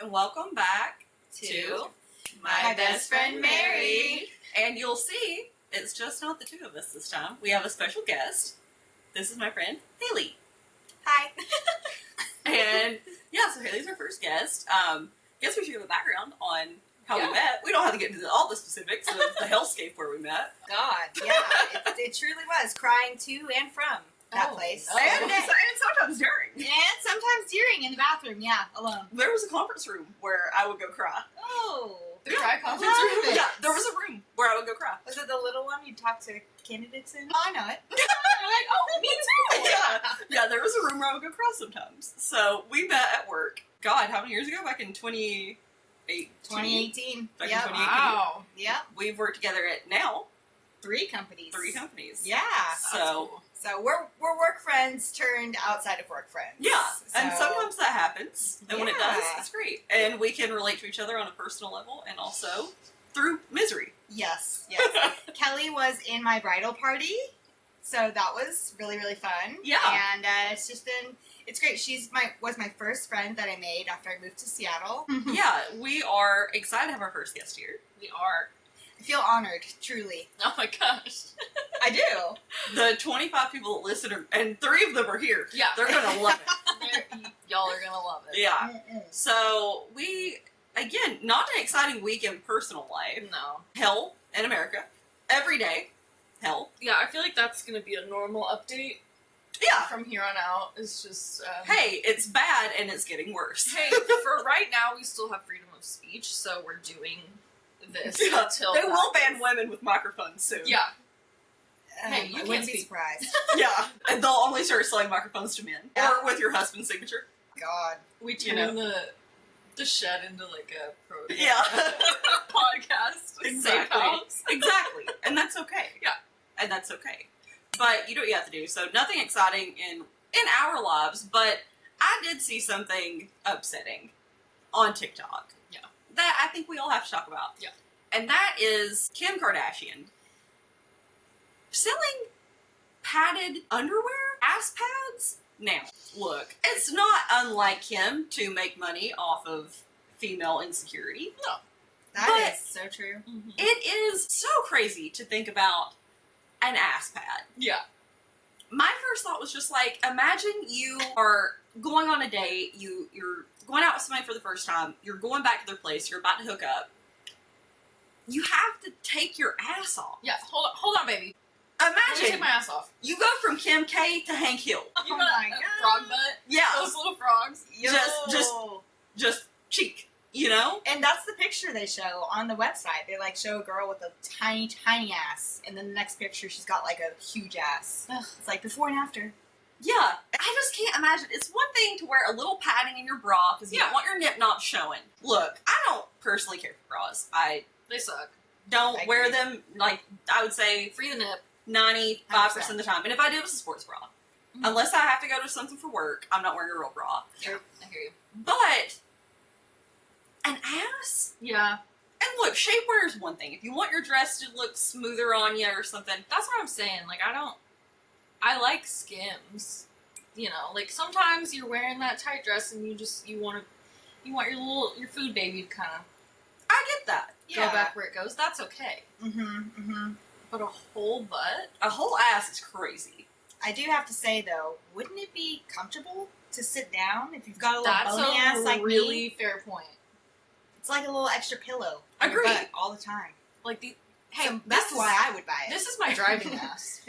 and welcome back to My Best Friend Mary. And you'll see, it's just not the two of us this time. We have a special guest. This is my friend, Haley. Hi. And yeah, so Haley's our first guest. Guess we should give a background on how we Yeah. met. We don't have to get into all the specifics of the hellscape where we met. God, yeah, it truly was crying to and from that place. And sometimes during. And sometimes during in the bathroom, yeah, alone. There was a conference room where I would go cry. Oh, The cry conference love room? it. Yeah, there was a room where I would go cry. Was it the little one you talked to candidates in? Oh, I know it. Oh, me too! Yeah, there was a room where I would go cry sometimes. So we met at work. God, how many years ago? Back in 2018. 2018. Back in Yep. 2018. Wow. Yep. We've worked together at now 3 companies. 3 companies. Yeah. So That's cool. So we're work friends turned outside of work friends. yeah, and So- sometimes that happens, and when it does, Yeah. it's great. And we can relate to each other on a personal level, and also through misery. Yes, yes. Kelly was in my bridal party, so that was really, really fun. Yeah. And it's great. Was my first friend that I made after I moved to Seattle. Yeah, we are excited to have our first guest here. We are. I feel honored, truly. Oh my gosh. I do. The 25 people that listen, and 3 of them are here. Yeah. They're gonna love it. Y'all are gonna love it. Yeah. Mm-mm. So we, again, not an exciting week in personal life. No. Hell in America. Every day. Hell. Yeah, I feel like that's gonna be a normal update Yeah. from here on out. It's just, Hey, it's bad and it's getting worse. Hey, for right now, we still have freedom of speech, so we're doing this Yeah, until they that will ban is- women with microphones soon. Yeah. Hey, you I can't wouldn't be speak. surprised. Yeah. And they'll only start selling microphones to men. Yeah. Or with your husband's signature. God. We You turn the shed into like a pro Yeah. podcast. Exactly. Safe house. Exactly. And that's okay. Yeah. And that's okay. But you do what you have to do. So nothing exciting in our lives, but I did see something upsetting on TikTok. Yeah. That I think we all have to talk about. Yeah. And that is Kim Kardashian selling padded underwear, ass pads. Now, look, it's not unlike Kim to make money off of female insecurity. That But- is so true. It is so crazy to think about an ass pad. Yeah. My first thought was just like, imagine you are going on a date, you're going out with somebody for the first time, you're going back to their place, you're about to hook up. You have to take your ass off. Yeah. Hold on, baby. Let me take Imagine my ass off. you go from Kim K to Hank Hill. You Oh got my a God. frog butt. Yeah, Those little frogs. just cheek, you know? And that's the picture they show on the website. They like show a girl with a tiny, tiny ass, and then the next picture she's got like a huge ass. Ugh. It's like before and after. Yeah, I just can't imagine. It's one thing to wear a little padding in your bra because you Yeah. don't want your nip knobs showing. Look, I don't personally care for bras. I They suck. don't I wear agree. them, like, I would say Free the nip. 95% of the time. And if I do, it's a sports bra. Mhm. Unless I have to go to something for work, I'm not wearing a real bra. Sure. I hear you. But an ass? Yeah. And look, shapewear is one thing. If you want your dress to look smoother on you or something, That's what I'm saying. Like, I like Skims. You know, like sometimes you're wearing that tight dress and you want your food baby to kind of I get that. go back where it goes. That's okay. Mm-hmm, mm-hmm. But a whole butt? A whole ass is crazy. I do have to say though, wouldn't it be comfortable to sit down if you've got a little That's bony a ass like really me? fair point. It's like a little extra pillow. on your Agreed. butt all the time. Like hey, So that's why I would buy it. this is my driving ass.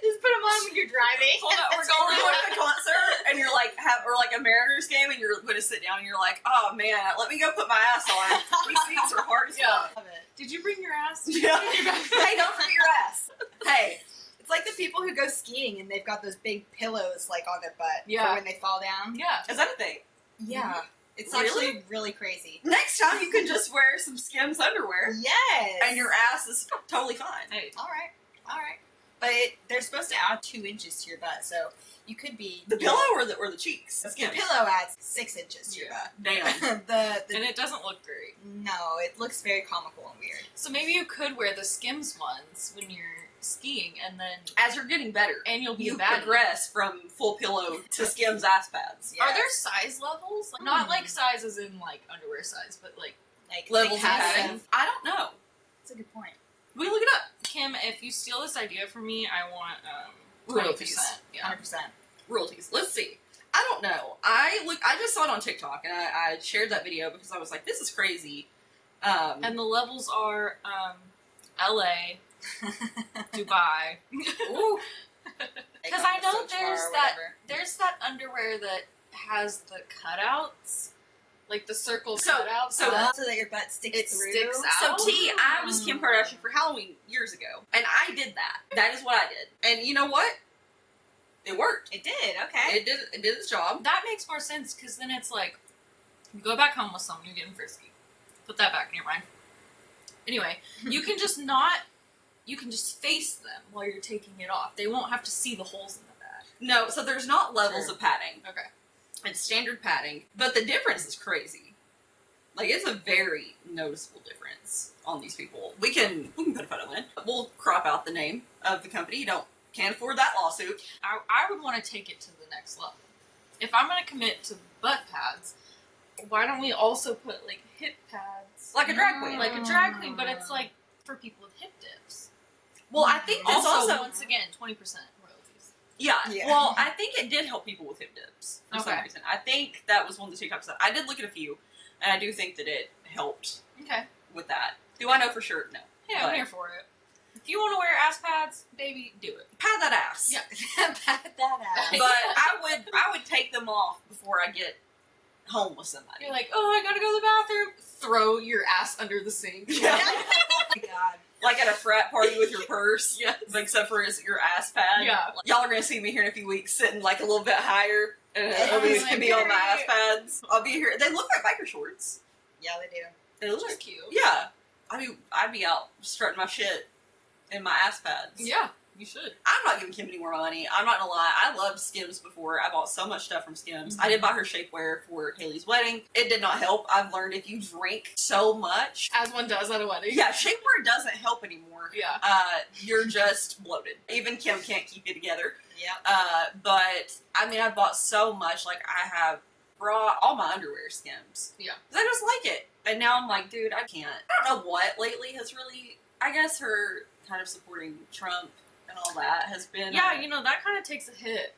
Just put them on when you're driving. Hold on, we're going to a concert and you're like, or like a Mariners game and you're going to sit down and you're like, oh man, let me go put my ass on. These seats are hard as Yeah. fuck. Love it. Did you bring your ass? Yeah. Hey, don't forget your ass. Hey, It's like the people who go skiing and they've got those big pillows like on their butt Yeah. for when they fall down. Yeah. is that a thing? Yeah. It's Really? actually really crazy. Next time you can just wear some Skims underwear Yes. and your ass is totally fine. Hey. All right. All right. But they're supposed to add 2 inches to your butt, so you could be The pillow or the cheeks? The Skims. pillow adds 6 inches to your Damn. butt. the And it doesn't look great. no, it looks very comical and weird. So maybe you could wear the Skims ones when you're skiing, and then As you're getting better, and you'll be you a baddie. progress from full pillow to Skims ass pads. Yeah. Are there size levels? Like, not like sizes in like underwear size, but like like Levels of have padding? some- I don't know. That's a good point. We look it up. Kim. If you steal this idea from me, I want Royalties. 20%. Yeah. 100%. Royalties. Let's see. I don't know. I just saw it on TikTok and I shared that video because I was like, this is crazy. And the levels are LA, Dubai. Ooh, Because I know Search bar or whatever. there's that underwear that has the cutouts, like the circle So- cutouts. so- So that your butt sticks It through. sticks So out. T, I was Kim Kardashian for Halloween years ago, and I did that. That is what I did, and you know what? It worked. It did. Okay. It did its job. That makes more sense because then it's like you go back home with someone, you're getting frisky. Put that back in your mind. Anyway, you can just face them while you're taking it off. They won't have to see the holes in the bag. No, so there's not levels Sure. of padding. Okay. It's standard padding, but the difference is crazy. Like it's a very noticeable difference on these people. We can put a photo in. We'll crop out the name of the company. You can't afford that lawsuit. I would want to take it to the next level. If I'm going to commit to butt pads, why don't we also put like hip pads? Like a drag queen. Like a drag queen, but it's like for people with hip dips. Well, I think that's Also, also once again, 20% royalties. yeah. Yeah. Well, I think it did help people with hip dips for some Okay. reason. I think that was one of the TikToks that I did look at a few, and I do think that it helped Okay. with that. Do I know for sure? No. Yeah, But- I'm here for it. If you want to wear ass pads, baby, do it. Pad that ass. Yeah. Pat that out. But I would take them off before I get home with somebody. You're like, oh, I gotta go to the bathroom. Throw your ass under the sink. Yeah. Oh my god. Like at a frat party with your purse. Yes. Except for your ass pad. Yeah. Y'all are gonna see me here in a few weeks sitting like a little bit higher. And Oh everybody's my gonna be on my ass God. pads. I'll be here. They look like biker shorts. Yeah, they do. They look Which is like, cute. yeah. I'd be out strutting my shit in my ass pads. Yeah, you should. I'm not giving Kim any more money. I'm not gonna lie. I loved Skims before. I bought so much stuff from Skims. I did buy her shapewear for Haley's wedding. It did not help. I've learned if you drink so much, As one does at a wedding. yeah, shapewear doesn't help anymore. Yeah. You're just bloated. Even Kim can't keep you together. Yep. But I mean, I bought so much. Like I have brought all my underwear Skims. Yeah. 'Cause I just like it. And now I'm like, dude, I can't. I don't know what lately has really. I guess her kind of supporting Trump and all that has been. Yeah, you know, that kind of takes a hit.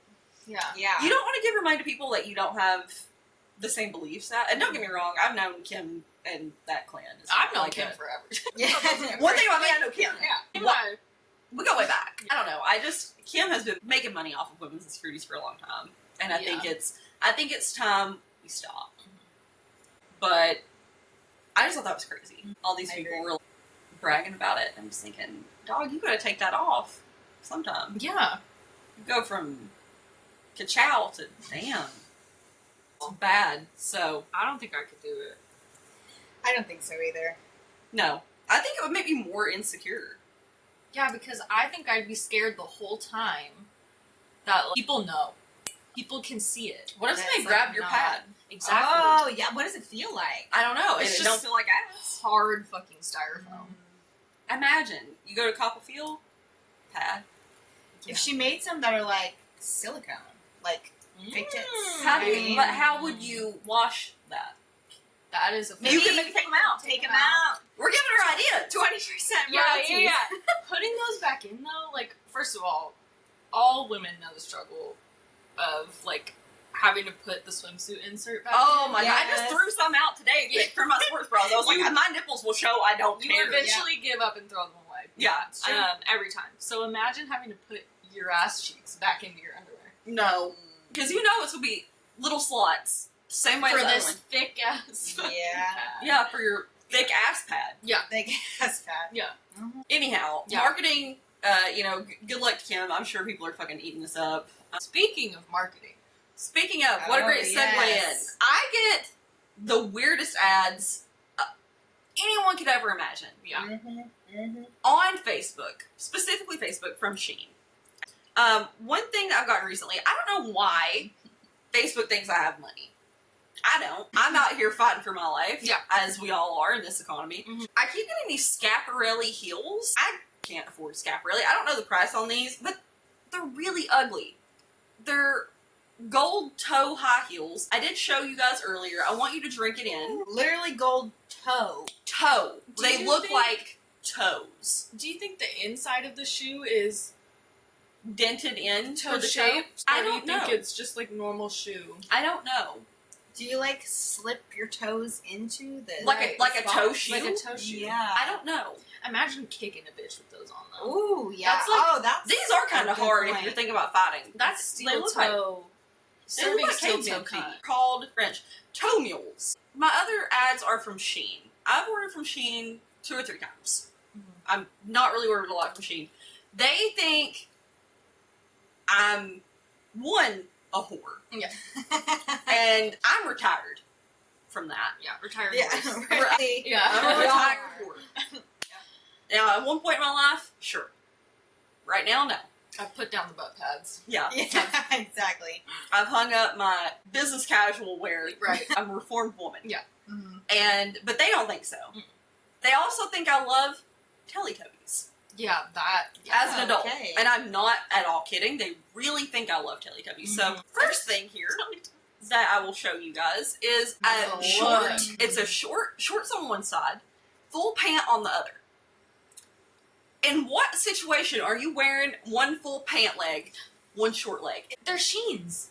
Yeah. Yeah. You don't want to give your mind to people that you don't have the same beliefs at. And don't get me wrong, I've known Kim and that clan. It's I've known like Kim a- forever. Yeah. One thing about me, I know Kim. Yeah. What? Anyway, We go way back. I don't know. Kim has been making money off of women's insecurities for a long time, and I think it's time we stop. But I just thought that was crazy. All these I people agree. were bragging about it. I'm just thinking, dog, you gotta take that off sometime. yeah. You go from ka-chow to damn. It's bad. So I don't think I could do it. I don't think so either. no, I think it would make me more insecure. Yeah, because I think I'd be scared the whole time that like, people know. People can see it. What if That's somebody like grabbed your not- pad? Exactly. Oh, yeah. What does it feel like? I don't know. It's It just- don't feel like ass. Hard fucking styrofoam. Imagine you go to Copperfield, pad. If she made some that are like silicone, like fake tits. How I do you, mean- but how would you wash that? That is a Maybe You can maybe take them out. Take them out. We're giving her ideas. 20% Yeah, royalties. yeah, yeah. Putting those back in though, like, first of all women know the struggle of like having to put the swimsuit insert back Oh in. my god! I Yes. just threw some out today from my sports bras. I was like, my nipples will show. I don't You care. eventually give up and throw them away. Yeah, it's true. Every time. So imagine having to put your ass cheeks back into your underwear. No, because you know it's gonna be little slots. Same way For as the this other one. thick ass. Yeah. Yeah, for your thick ass pad. Big ass fat. Yeah. Anyhow, Yeah. marketing. Good luck to Kim. I'm sure people are fucking eating this up. Speaking of marketing, Speaking of, what a Oh, great segue yes. in. I get the weirdest ads anyone could ever imagine yeah. Mm-hmm. on Facebook, specifically Facebook from Shein. One thing that I've gotten recently, I don't know why Facebook thinks I have money. I don't. I'm out here fighting for my life, Yeah. as we all are in this economy. Mhm. I keep getting these Schiaparelli heels. I can't afford Schiaparelli. I don't know the price on these, but they're really ugly. They're gold toe high heels. I did show you guys earlier. I want you to drink it in. Literally gold toe. Toe. Do They you look think- like toes. Do you think the inside of the shoe is Dented in toe for the shaped? toe. I Or do you don't think know. it's just like normal shoe? I don't know. Do you like slip your toes into the Like a spot? toe shoe? Like a toe shoe. Yeah. I don't know. Imagine kicking a bitch with those on though. Ooh, yeah. That's like- that's These are kind a of good hard if point. you're thinking about fighting. That's They steel look like- toe. They look Serving like steel toe caveman feet. cut. Called French toe mules. My other ads are from Shein. I've ordered from Shein 2 or 3 times. Mhm. I'm not really ordered a lot from Shein. They think I'm a whore, and I'm retired from that. Yeah, retired yeah, horse. right. Yeah. I'm a We retired are. whore. Now, at one point in my life, sure. Right now, no. I put down the butt pads. Yeah. Yeah, exactly. I've hung up my business casual wear. Right. I'm a reformed woman. Mhm. But they don't think so. Mm. They also think I love Teletubbies Yeah, that. as an adult. okay. And I'm not at all kidding. They really think I love Teletubbies. So, Mhm. first thing here that I will show you guys is That's a a short. lot. It's a shorts on one side, full pant on the other. In what situation are you wearing one full pant leg, one short leg? They're Sheens.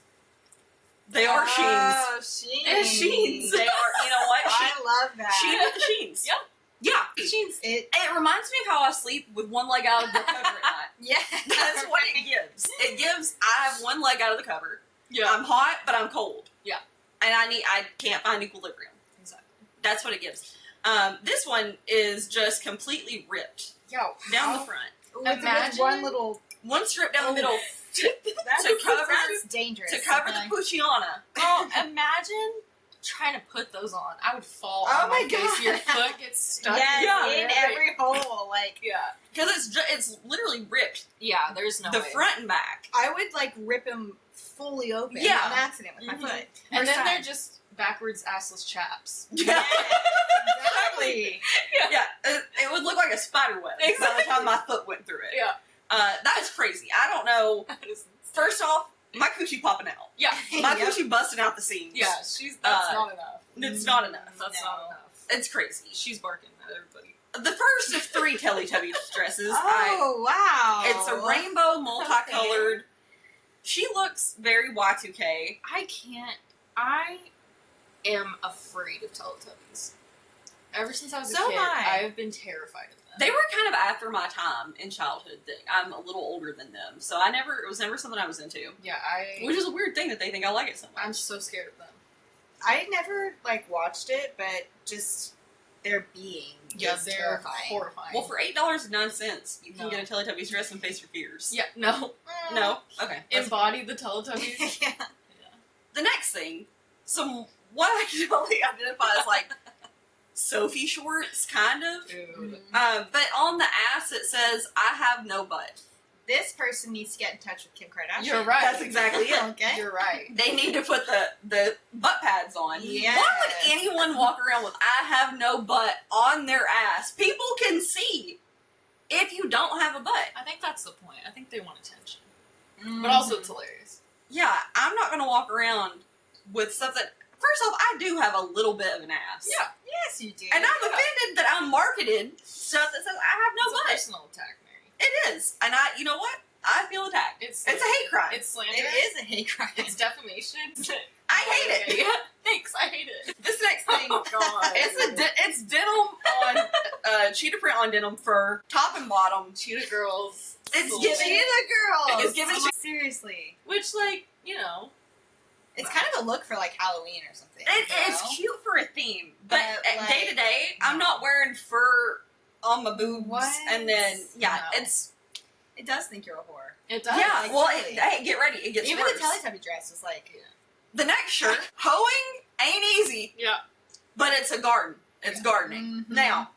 They are Sheens. Oh, Sheens. They're Sheens. They are, you know what? I love that. Sheen with the Sheens. Yep. Yeah. Sheens. It, It reminds me of how I sleep with one leg out of the cover at night. yeah. That's what it gives. It gives, I have one leg out of the cover. Yeah. I'm hot, but I'm cold. Yeah. And I can't find equilibrium. Exactly. That's what it gives. This one is just completely ripped Yo, down how- the front. With Imagine- one little. One strip down the middle That's, To cover- that's dangerous. to cover okay? the Pucciana. Girl, imagine trying to put those on. I would fall Oh on my my face. Your God. foot gets stuck. Yes, Yeah. in every hole. Like, Yeah. Because it's literally ripped. Yeah, there's no the way. front and back. I would like rip him fully open Yeah. on accident with Mhm. my foot. And First then time. they're just backwards assless chaps. Yeah. Exactly. Yeah. It would look like a spider web by the time my foot went through it. Yeah. That is crazy. I don't know. First off, my coochie popping out. Yeah. My Yep. coochie busting out the seams. Yeah, that's not enough. It's not enough. That's No. not enough. It's crazy. She's barking at everybody. The first of 3 Teletubbies dresses. Oh, wow. It's a rainbow, multicolored. She looks very Y2K. I am afraid of Teletubbies. Ever since I was So a kid, am I. I've been terrified of them. They were kind of after my time in childhood. I'm a little older than them, so it was never something I was into. Yeah, Which is a weird thing that they think I like it so much. I'm so scared of them. I never like watched it, but just their being Yeah, is they're terrifying. horrifying. Well, for $8.09, you can No. get a Teletubbies dress and face your fears. Yeah, no. No? Okay. That's- Embody the Teletubbies. yeah. The next thing, what I can only identify as like Sophie shorts, kind of. Dude. But on the ass it says, I have no butt. This person needs to get in touch with Kim Kardashian. You're right. That's exactly it. Okay. You're right. They need to put the butt pads on. Yes. Why would anyone walk around with I have no butt on their ass? People can see if you don't have a butt. I think that's the point. I think they want attention. Mhm. But also, it's hilarious. Yeah, I'm not going to walk around with stuff that, first off, I do have a little bit of an ass. Yeah. Yes, you do. And I'm offended that I'm marketed stuff that says I have It's no a butt. personal attack, Mary. It is. And you know what? I feel attacked. It's a hate crime. It's slander. It is a hate crime. It's defamation. I hate it. Yeah. Thanks, I hate it. This next thing, Oh, God. it's denim on, cheetah print on denim for top and bottom. Cheetah girls. It's Cool. giving- Cheetah girls. It's giving- Seriously. Which, like, you know. It's kind of a look for like Halloween or something. It's you know? cute for a theme, but But, day to day, I'm not wearing fur on my boobs, What? and then No. it's It does think you're a whore. It does. yeah. like, Well, really. hey, get ready, it gets Even worse. the Teletubby dress was like. The next shirt, hoeing ain't easy, Yeah. but it's a garden. It's gardening. Mhm. Now,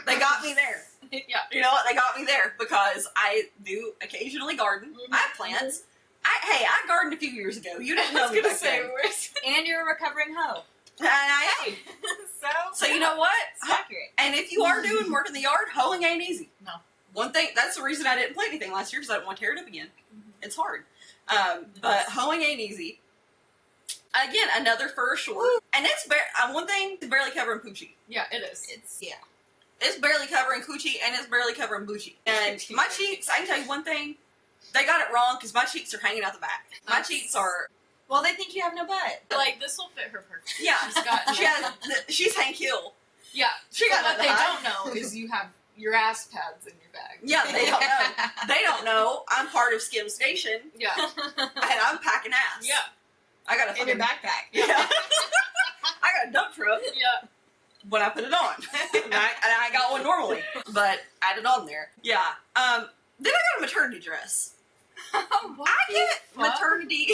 they got me there. Yeah. You know what? They got me there because I do occasionally garden. I have plants. I gardened a few years ago. You didn't I know was me gonna back say, then. where's. And you're a recovering hoe. And I am. So. So you know what? It's accurate. And if you are doing work in the yard, hoeing ain't easy. No. one thing, that's the reason I didn't play anything last year, because I didn't want to tear it up again. It's hard. But hoeing ain't easy. Again, another fur short. And it's one thing, it's barely covering poochie. Yeah, it is. It's barely covering coochie, and it's barely covering boochie. And my cheeks, I can tell you one thing, they got it wrong, because my cheeks are hanging out the back. My cheeks are... Well, they think you have no butt. Like, this will fit her perfectly. Yeah, She's she's Hank Hill. Yeah. She got what nothing they to hide. don't know is you have your ass pads in your bag. Yeah, they don't know. They don't know I'm part of Skim Station, Yeah. and I'm packing ass. Yeah. I got a In your fucking... backpack. Yeah. I got a dump truck Yeah. when I put it on. And I got one normally, but I had it on there. Yeah. Then I got a maternity dress. What I the get fuck? maternity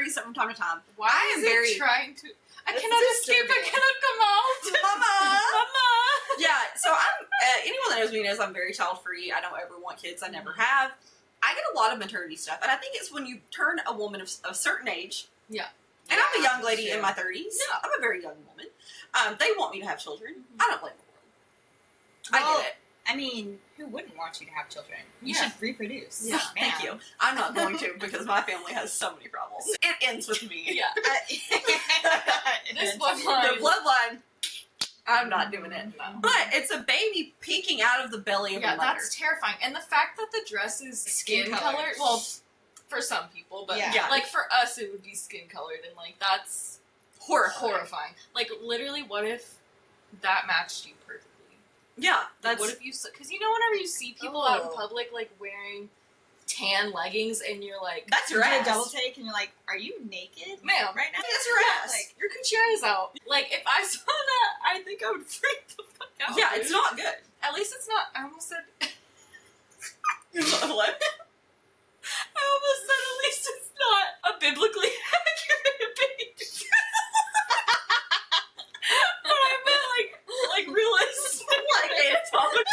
stuff from time to time. Why I am is it very- trying to... I It's cannot escape. I disturbing. cannot come out. Mama! Mama. Yeah, so I'm, anyone that knows me knows I'm very child free. I don't ever want kids. I never have. I get a lot of maternity stuff, and I think it's when you turn a woman of a certain age. Yeah. And I'm a young lady sure. in my 30s. Yeah. I'm a very young woman. They want me to have children. I don't blame the world. Well, I get it. I mean, who wouldn't want you to have children? You Yeah. should reproduce. Yeah, thank you. I'm not going to because my family has so many problems. It ends with me. Yeah. This The bloodline. bloodline, I'm not doing it. No. But it's a baby peeking out of the belly of Yeah, a mother. that's terrifying. And the fact that the dress is skin Skin colored, colored. well, for some people, but Yeah. like for us, it would be skin colored, and like that's horrifying. horrifying. Like literally, what if that matched you perfectly? Yeah, Like, that's what if you? Because you know, whenever you see people out in Oh. public like wearing tan leggings, and you're like, that's You your do a ass. double take and you're like, are you naked? ma'am, Right now? That's your ass. Like, your coochie is out. Like if I saw that, I think I would freak the fuck out. Yeah, dude. it's not good. At least it's not. I almost said. What? I almost said at least it's not a biblically accurate image. But I meant like realistic. Like anatomic.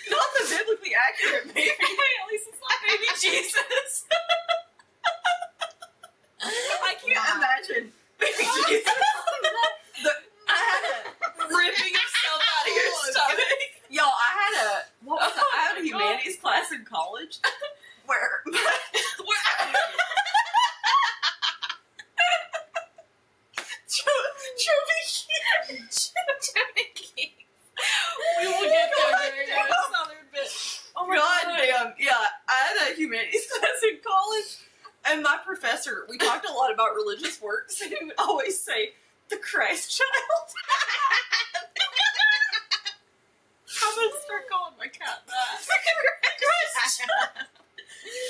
Not the biblically accurate baby. At least it's not baby Jesus. I can't Wow. imagine baby Jesus. I had a ripping yourself out of your Oh, stomach. Yo, I had a humanities class in college where We will get there during our southern bit. Oh my God god. damn, yeah. I had a humanities class in college, and my professor, we talked a lot about religious works, and he would always say, the Christ child. I'm gonna start calling my cat that.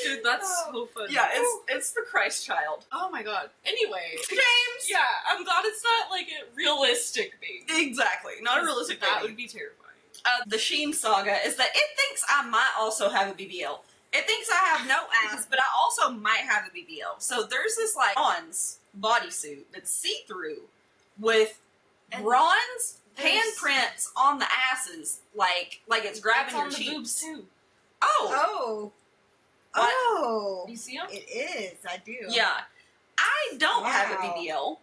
Dude, that's so funny. Yeah, it's the Christ child. Oh my god. Anyway. James! Yeah, I'm glad it's not like a realistic baby. Exactly, not a realistic That baby. would be terrifying. The Sheen saga is that it thinks I might also have a BBL. It thinks I have no ass, but I also might have a BBL. So there's this like bronze bodysuit that's see-through with And bronze there's- handprints on the asses, like it's grabbing It's your on the cheeks. boobs too. Oh, Oh. What? Oh. You see them? It is. I do. yeah. I don't have a Wow. BBL.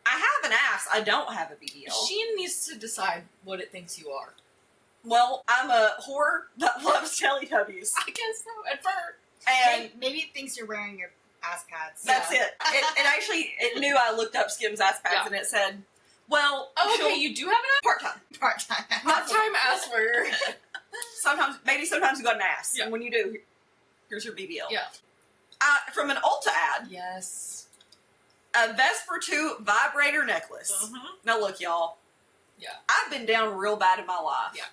I have an ass. I don't have a BBL. Sheen needs to decide what it thinks you are. Well, I'm a whore that loves Teletubbies, I guess so. At first. and Maybe it thinks you're wearing your ass pads. that's Yeah. it. It actually it knew I looked up Skim's ass pads, Yeah. and it said, "Well, Oh, okay, she'll- you do have an part-time. part-time. part-time ass wearer. Sometimes you got an ass, Yeah. and when you do, here's your BBL." Yeah. From an Ulta ad, Yes. a Vesper 2 vibrator necklace. Now look, y'all. Yeah. I've been down real bad in my life. Yeah.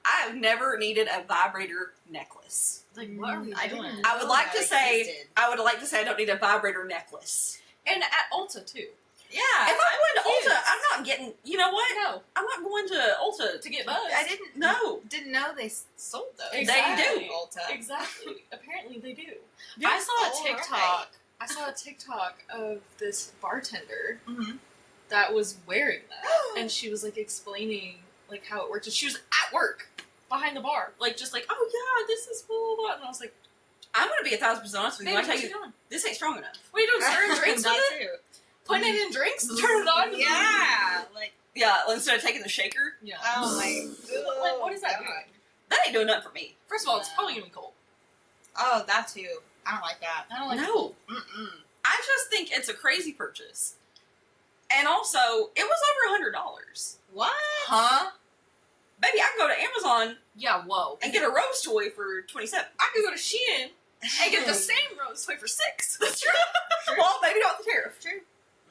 I have never needed a vibrator necklace. Like, what are we I doing? didn't I would know like that to say existed. I don't need a vibrator necklace. And at Ulta, too. Yeah. If I'm going to confused. Ulta, I'm not getting. You know what? No. I'm not going to Ulta To get buzzed. I didn't No. know they sold those. Exactly. do. Ulta. Exactly. Apparently they do. Yeah. I saw a All TikTok. right. I saw a TikTok of this bartender Mm-hmm. that was wearing that, and she was like explaining like how it worked. And she was at work behind the bar, like just like, oh yeah, this is blah blah blah. And I was like, I'm going to be 1,000% honest with you. baby, I tell what you you, doing? this ain't strong enough. What are you doing? Stirring drinks with That it? too. Putting it in drinks? Turn it on? Yeah. Like Yeah, instead of taking the shaker. Yeah. Oh my. Like, what is that God. doing? That ain't doing nothing for me. First of all, it's No. probably gonna be cold. Oh, that too. I don't like that. I don't like No. Mm-mm. I just think it's a crazy purchase. And also, it was over $100. What? Huh? Baby, I can go to Amazon Yeah, whoa. and get a Rose toy for $27. I could go to Shein and get the same rose toy for $6. That's true. Well, maybe not the tariff. True.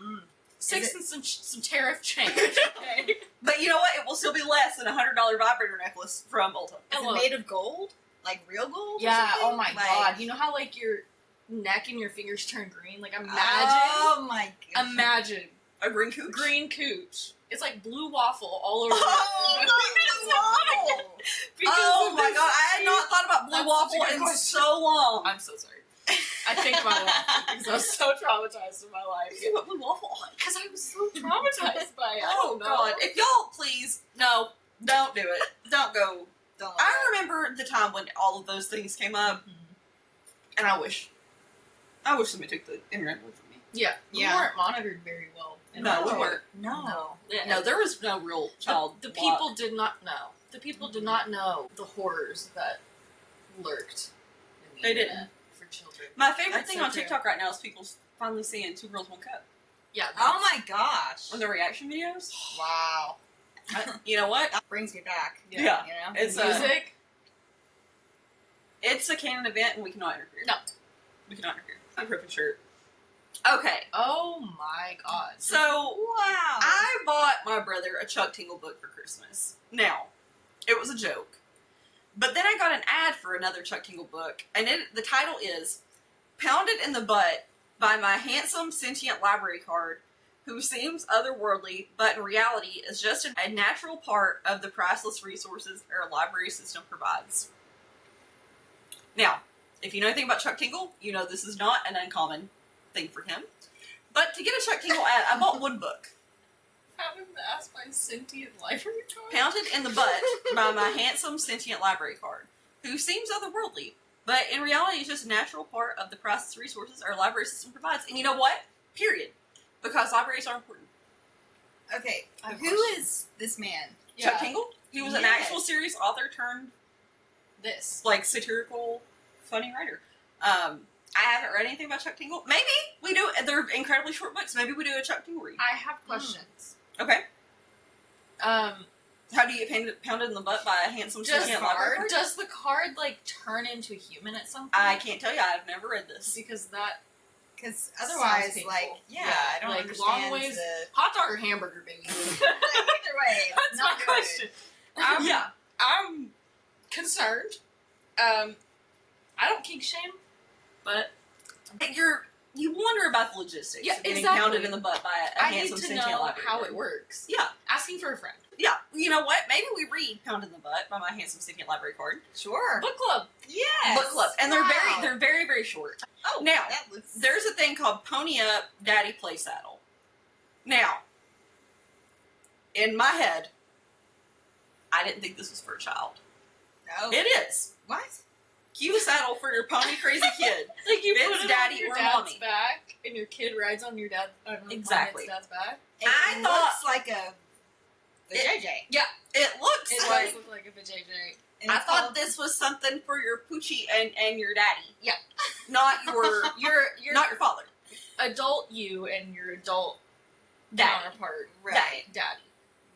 Mm. $6 and some tariff change. Okay. But you know what? It will still be less than a $100 vibrator necklace from Ulta. Is Hello. it made of gold? Like real gold? or Yeah. something? Oh my Like- god. You know how like your neck and your fingers turn green? Like imagine. Oh my god. Imagine A green cooch? green cooch. It's like blue waffle all over. Oh, the no. because Oh of my this god, I had not cheap- thought about blue That's waffle such a good in question. so long. I'm so sorry. I think about it often because I was so traumatized in my life. See what blue waffle on? Because I was so traumatized by it. I Oh don't know. god, if y'all please, no, don't do it. Don't go. Don't like I that. remember the time when all of those things came up, and I wish somebody took the internet away from me. Yeah, we Yeah. weren't monitored very well. No, we weren't. No. Yeah. No, there was no real child. The lock. people did not know. The people did not know the horrors that lurked. In the They internet didn't. for children. My favorite That's thing so on true. TikTok right now is people finally seeing Two Girls, One Cup Yeah. Oh my gosh. on their reaction videos. Wow. You know what? That brings me back. Yeah. You know? It's music. It's a canon event, and we cannot interfere. No. We cannot interfere. I'm pretty sure. Okay, Oh my god. so Wow. I bought my brother a Chuck Tingle book for Christmas. Now, it was a joke. But then I got an ad for another Chuck Tingle book, and the title is Pounded in the Butt by My Handsome Sentient Library Card, who seems otherworldly, but in reality is just a natural part of the priceless resources our library system provides. Now, if you know anything about Chuck Tingle, you know this is not an uncommon thing for him. But to get a Chuck Tingle ad, I bought one book. Having to ask my sentient library card. Pounded in the Butt by My Handsome Sentient Library Card, who seems otherworldly, but in reality is just a natural part of the priceless resources our library system provides. And you know what? Period. Because libraries are important. Okay. I have Who questions. is this man? Chuck Tingle, he was an Yes. actual serious author turned This. like satirical, funny writer. I haven't read anything about Chuck Tingle. Maybe we do. They're incredibly short books. Maybe we do a Chuck Tingle read. I have questions. Okay. Um, How do you get pounded in the butt by a handsome does, sentient library card? does the card like turn into a human at some point? I can't tell you. I've never read this. Because that Because Sounds otherwise, painful. like, yeah, Yeah, I don't like, understand long ways- the... hot dog or hamburger, baby. Either way, it's That's not my good. question. Yeah. I'm concerned. I don't kink shame, but You wonder about the logistics Yeah, of getting exactly. pounded in the butt by a I need handsome to sentient know library how card. it works. Yeah. Asking for a friend. Yeah. You know what? Maybe we read Pounded in the Butt by My Handsome Sentient Library Card. Sure. Book club. Yes. Book club. And Wow. they're very, very short. Oh, Now, that looks... There's a thing called Pony Up Daddy Play Saddle. Now, in my head, I didn't think this was for a child. No. It is. What? Cue a saddle for your pony crazy kid. Like you It's put it daddy on your or dad's mommy. back, and your kid rides on your dad. Exactly. Dad's back. It I looks thought- like a... The It- JJ. It looks It like does look like a JJ. And I it's thought called- this was something for your poochie and your daddy. Yeah. Not your Your not your father. adult you and your adult Daddy. counterpart, Right. daddy.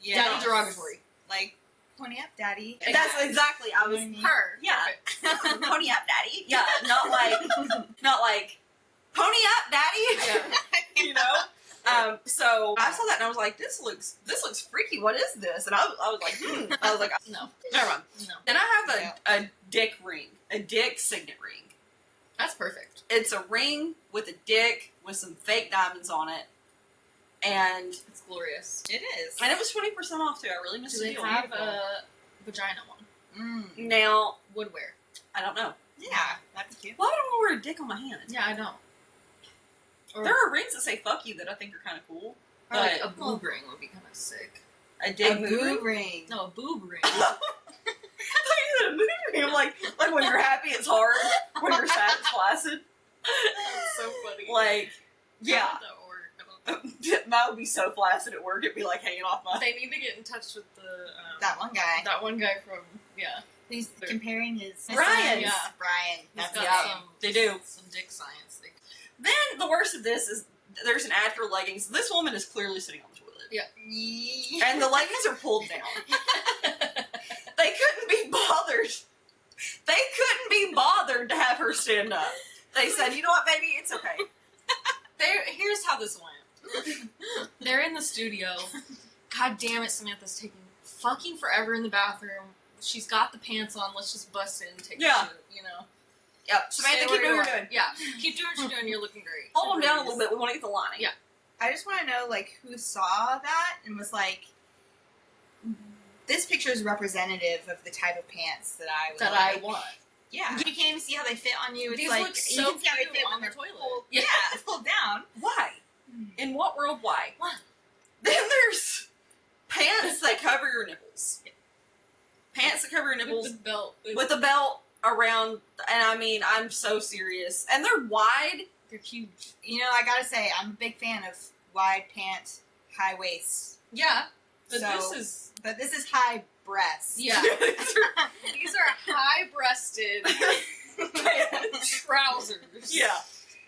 Yes. Daddy derogatory. Like, pony up, daddy. That's exactly I was Her. yeah. Pony up, daddy. Yeah, not like pony up, daddy. Yeah. You know. So I saw that and I was like, this looks freaky. What is this? And I was like, I was like, No. never mind. No. Then I have a dick ring, a dick signet ring. That's perfect. It's a ring with a dick with some fake diamonds on it, and It's glorious. It is. it was 20% off too. I really missed Do the they deal. have a vagina one? Mm. Now Woodwear. I don't know. Yeah, that'd be cute. Why would I want to wear a dick on my hand? Yeah, I know. Or, There are rings that say "fuck you" that I think are kind of cool. or like but- a boob ring would be kind of sick. A dick A mood boob ring. ring. No, a boob ring. I thought you said a mood ring. I'm like when you're happy, it's hard. When you're sad, it's flaccid. That's so funny. Like, How yeah. would that work? I don't Mine would be so flaccid at work, it'd be like hanging off my. They need to get in touch with the That one guy. that one guy from He's comparing his Brian. Yeah, Brian. He's That's got his some name. They do. some dick science. Then the worst of this is there's an ad for leggings. This woman is clearly sitting on the toilet. And the leggings are pulled down. They couldn't be bothered. They couldn't be bothered to have her stand up. They said, you know what, baby, it's okay. Here's how this went. They're in the studio. God damn it, Samantha's taking fucking forever in the bathroom. She's got the pants on. Let's just bust in and take Yeah. a shit, you know? Yep, Samantha, Stay keep where doing you what are. you're doing. Yeah, keep doing what you're doing. You're looking great. Hold them down a little bit. We want to get the lining. Yeah. I just want to know, like, who saw that and was like, this picture is representative of the type of pants that I would That like. I want. Yeah. You can't even see how they fit on you. It's These like, look you so can see how they cute fit on when the they're toilet. pulled. Yeah. Yeah, pulled down. Why? In what world, why? Why? Then there's pants that cover your nipples. Pants that cover your nipples With the belt. with a belt around, and I mean, I'm so serious. And they're wide. They're huge. You know, I gotta say, I'm a big fan of wide pant, high waist. Yeah. But So- this is... But this is high breast. Yeah. These are high-breasted trousers. Yeah.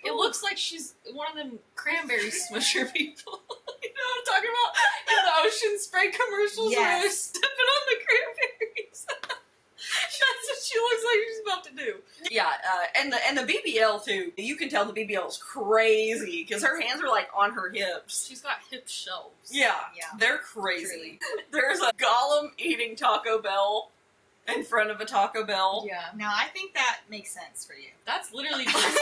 It looks like she's one of them cranberry smusher people. You know what I'm talking about? In the Ocean Spray commercials where they're Yes. stepping on the cranberries. That's what she looks like she's about to do. Yeah, and the BBL too. You can tell the BBL is crazy because her hands are like on her hips. She's got hip shelves. Yeah, Yeah. they're crazy. There's a Gollum eating Taco Bell in front of a Taco Bell. Yeah. Now, I think that makes sense for you. That's literally just...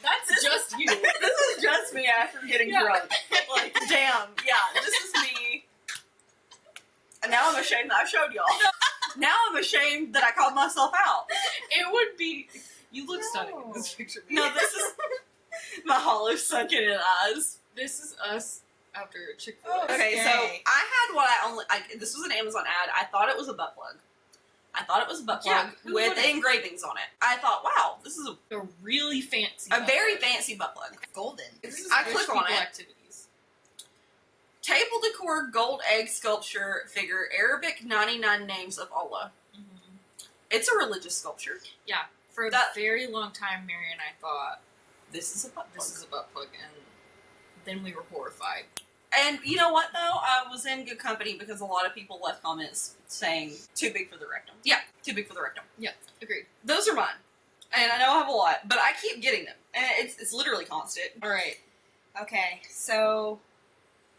That's just you. This is just me after getting Yeah. drunk. Like, damn, yeah, this is me. And now I'm ashamed that I showed y'all. Now I'm ashamed that I called myself out. It would be... You look stunning in this No. picture. No, this is my hollow sunken in eyes. This is us after Chick-fil-A. Okay, so Okay. I had what this was an Amazon ad. I thought it was a butt plug. I thought it was a butt Yeah, plug who with wouldn't? engravings on it. I thought, wow, this is A really fancy... a very butt plug. fancy butt plug. Golden. This is I rich click on people it. activities. Table decor gold egg sculpture figure Arabic 99 names of Allah. Mm-hmm. It's a religious sculpture. For a That- very long time, Mary and I thought, This is a butt plug. this is a butt plug, and then we were horrified. And you know what, though? I was in good company because a lot of people left comments saying, too big for the rectum. Yeah, too big for the rectum. Agreed. Those are mine. And I know I have a lot, but I keep getting them. And it's literally constant. All right. Okay, so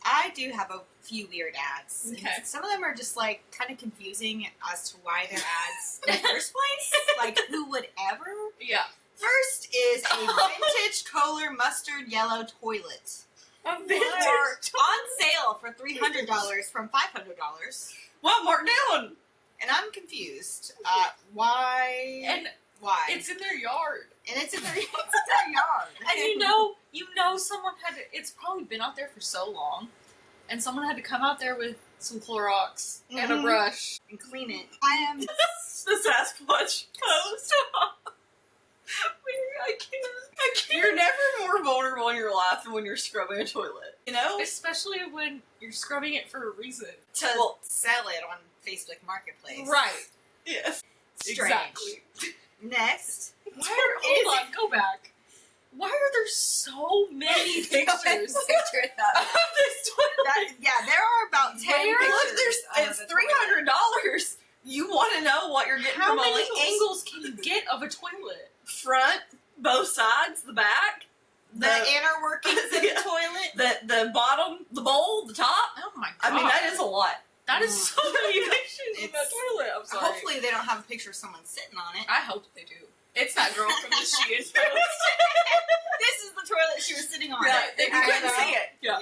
I do have a few weird ads. Okay. And some of them are just like kind of confusing as to why they're ads in the first place. Like, who would ever? Yeah. First is a vintage Kohler mustard yellow toilet. A For, on sale for $300 from $500. Well, mark down. And I'm confused. Why? And why? it's in their yard. And it's in their yard. And you know someone had to, it's probably been out there for so long, and someone had to come out there with some Clorox and a Mhm. brush. And clean it. I am. The Sasquatch post. I can't. You're never more vulnerable in your life than when you're scrubbing a toilet. You know? Especially when you're scrubbing it for a reason. To sell it on Facebook Marketplace. Right. Yes. Strange. Exactly. Next. Hold on, go back. Why are there so many pictures Picture it up. Of this toilet. Yeah, there are about 10 Where? pictures. Look, it's of the toilet. $300. You want to know what you're getting How from many illegals? angles can you get of a toilet? Front, both sides, the back, The inner workings of the Yeah. toilet. the bottom, the bowl, the top. Oh my god. I mean, that is a lot. That is so many pictures of It's- that toilet. I'm sorry. Hopefully they don't have a picture of someone sitting on it. I hope they do. It's that girl from the Shein post. This is the toilet she was sitting on. Yeah, you I couldn't know. see it. Yeah.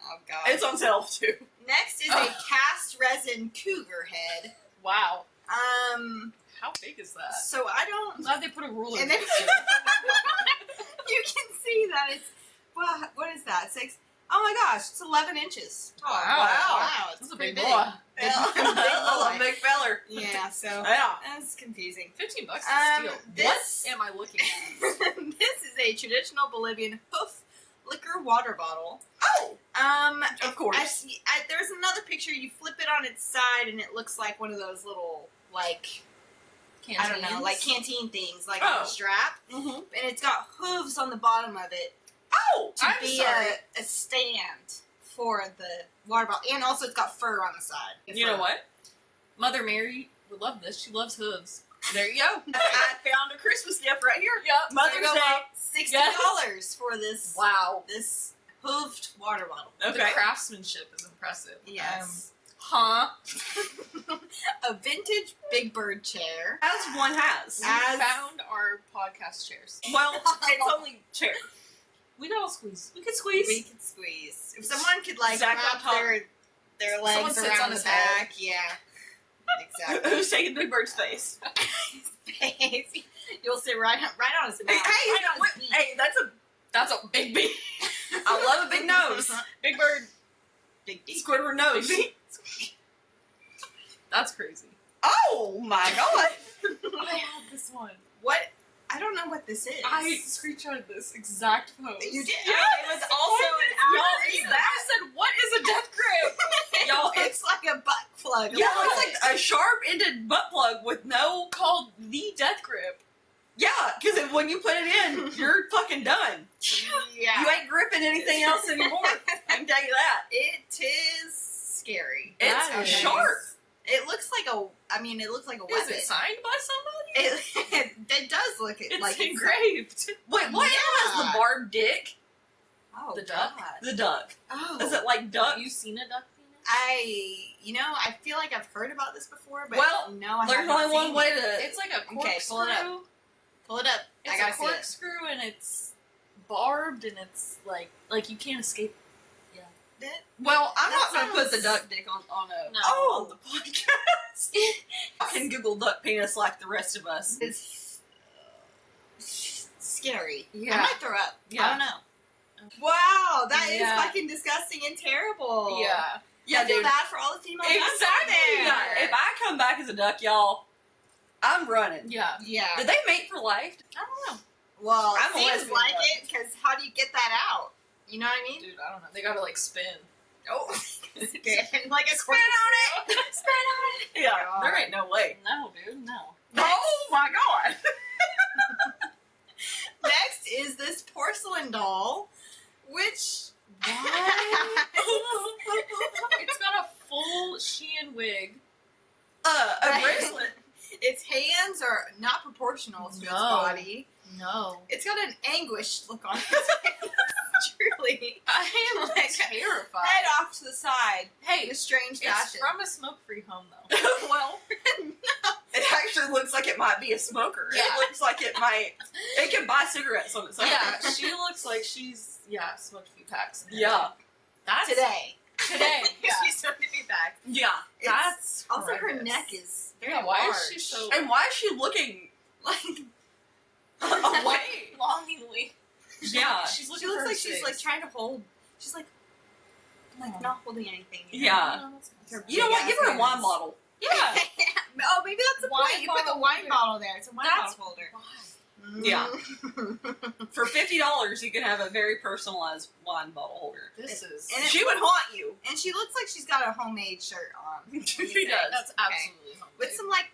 Oh god. It's on sale too. Next is a cast resin cougar head. Wow. How How big is that? so I don't I'm glad they put a ruler and next then to it. you can see that it's well, what is that? 6 Oh my gosh, it's 11 inches. Wow. Wow, it's That's a pretty big boy. Big A boy. big feller. Yeah, so Yeah. that's confusing. $15 is Um, steal. this- What am I looking at? This is a traditional Bolivian hoof Flickr water bottle. Oh, of course. There's another picture. You flip it on its side, and it looks like one of those little, like, I don't know, like canteen things, like on a strap. Mm-hmm. And it's got hooves on the bottom of it Oh, to I'm be sorry. a stand for the water bottle. And also, it's got fur on the side. you know what? Mother Mary would love this. She loves hooves. There you go. I found a Christmas gift right here. Yep. Mother's Day. $60 for this Wow. this hooved water bottle. The Okay. craftsmanship is impressive. Yes. Huh? A vintage Big Bird chair. As one has. We As- found our podcast chairs. Well, it's only chair. We got all squeeze. We could squeeze. We could squeeze. If someone could like Zach on wrap top. their Someone legs sits around on the his head. back, yeah. Exactly. Who's taking Big Bird's face? You'll sit right on his mouth. Hey, right on what- his knee. hey, that's a big bee. I love a big nose. Big Bird. Big D. Squidward nose. That's crazy. Oh my god. I have this one. What? I don't know what this is. I screenshotted this exact pose. You did? Yeah, it was also an Y'all, I said, what is a death grip? Y'all, it's like a butt plug. Yeah, it's like a sharp-ended butt plug with no. Called the death grip. Yeah, because when you put it in, you're fucking done. yeah. You ain't gripping anything else anymore. I can tell you that. It is scary. It's That is- sharp. It looks like it looks like a weapon. Is it signed by somebody? It does look It's like engraved. Wait, what has Yeah. the barbed dick? Oh, The duck? God. The duck. Oh. Is it like duck? Have you seen a duck penis? I feel like I've heard about this before, but Well, no, I There's haven't only one seen way it. to. It's like a corkscrew. Okay, pull it up. Pull it up. I It's gotta a see it. corkscrew and it's barbed and it's like you can't escape. Well, I'm That not going to put the sounds- duck dick on a No. on the podcast. I can Google duck penis like the rest of us. It's scary. Yeah. I might throw up. I Yeah. don't know. Wow, that is Yeah. fucking disgusting and terrible. Yeah. Yeah, I feel dude. bad for all the female ducks out Exactly. there. Yeah. If I come back as a duck, y'all, I'm running. Yeah. Yeah. Did they mate for life? I don't know. Well, I'm a it seems lesbian like duck. it, because how do you get that out? You know what I mean? Dude, I don't know. They gotta like spin. Oh, like a Spin on it. Spin on it. Yeah. God. There ain't no way. No, dude, no. Oh my god. Next is this porcelain doll, which It's got a full Shein wig. A bracelet. its hands are not proportional to its No. body. No. It's got an anguished look on its face. Truly. I am Like, terrified. Head off to the side in Hey, a strange it's fashion. from a smoke-free home, though. Well, it actually looks like it might be a smoker. Yeah. It looks like it might. It can buy cigarettes on its own. Yeah, she looks like she's, smoked a few packs. in her Yeah. day. That's Today. Today, yeah. She's starting to be back. Yeah. That's Also, her horrendous. neck is very Yeah, why large. is she so And why is she looking like? away? longingly? Yeah. She's looking She looks for like she's her like face. trying to hold. She's like Oh. not holding anything. you know? Yeah. No, that's nice. Her You know what? Give her a wine Hands. bottle. Yeah. Oh, maybe that's the Wine point. You put the bottle wine holder. bottle there. It's a wine That's bottle holder. Why? Yeah. For $50, you can have a very personalized wine bottle holder. This is. And it- She would haunt you. And she looks like she's got a homemade shirt on. She Let me say. does. That's absolutely homemade. With some like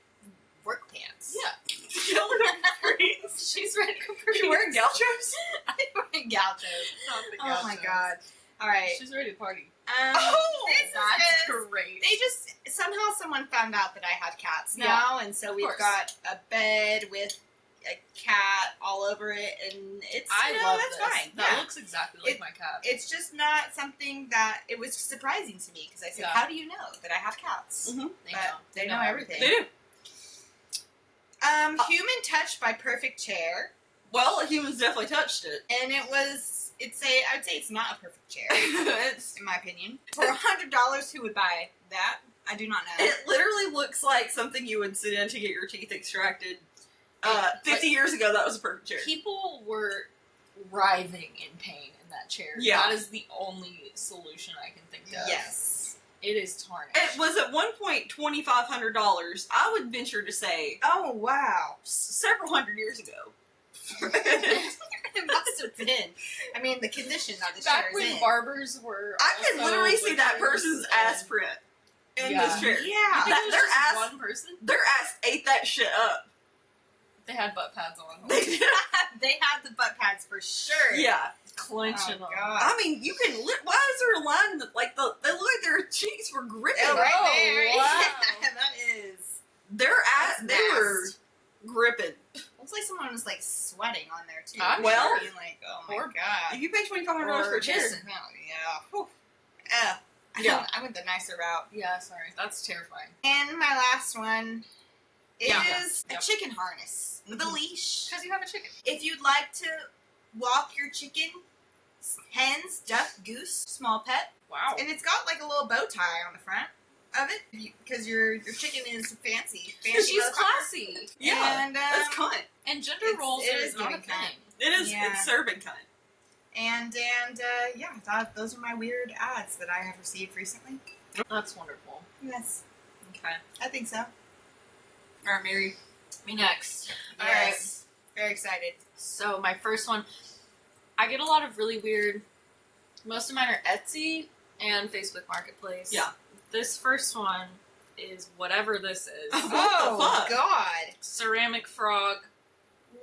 work pants. Yeah. She don't look freeze. She's ready for She wearing gauchos? I'm wearing gauchos. Not the Oh my gauchos. god. All right. She's ready to party. Oh, this is That's great. They just somehow someone found out that I have cats Yeah, now, and so we've course. got a bed with a cat all over it, and it's I no, love that's this. fine. That Yeah. looks exactly like It- my cat. It's just not something that it was surprising to me because I said, Yeah. "How do you know that I have cats?" Mhm. They but know. they know everything. They do. Human Touch by Perfect Chair, Well, humans definitely touched it. and it was. I would say it's not a perfect chair, It's, in my opinion. For $100, who would buy that? I do not know. it literally looks like something you would sit in to get your teeth extracted. 50 Like- years ago, that was a perfect chair. People were writhing in pain in that chair. Yeah. That is the only solution I can think of. Yes. It is tarnished. It was at one point $2,500. I would venture to say Oh wow. several hundred years ago. It must have been. I mean, the condition that the Back chair when is in. barbers were. I can also literally see that butchers person's and- ass print in Yeah. this chair. Yeah. You think That- it was their just ass- one person? Their ass ate that shit up. They had butt pads on. They did. They had the butt pads for sure. Yeah. Clenching Oh, them. God. I mean, you can. Why is there a line that, like, they look like their cheeks were gripping? Oh, right Oh, there. wow. Yeah, that is. Their ass, That's they were nasty. gripping. Looks like someone was like sweating on there too. I'm Well- being like, oh my Or- god. If you pay $2,500 for Or a chair, kissing. Oh, yeah. Whew. Yeah. I went the nicer route. Yeah, sorry. That's terrifying. And my last one is Yeah. a Yep. chicken harness with a Mhm. leash. Because you have a chicken. If you'd like to walk your chicken, hens, duck, goose, small pet, Wow. and it's got like a little bow tie on the front of it because your chicken is fancy. She's motherfucker. classy. yeah, And, that's cunt. And gender It's- roles it are is not a giving cunt. thing. It is. Yeah. It's serving cunt. And yeah, those are my weird ads that I have received recently. That's wonderful. Yes, Okay. I think so. All right, Mary. Me next. Yes. Very excited. So my first one, I get a lot of really weird. Most of mine are Etsy and Facebook Marketplace. Yeah. This first one is whatever this is. What the fuck? God. Ceramic frog,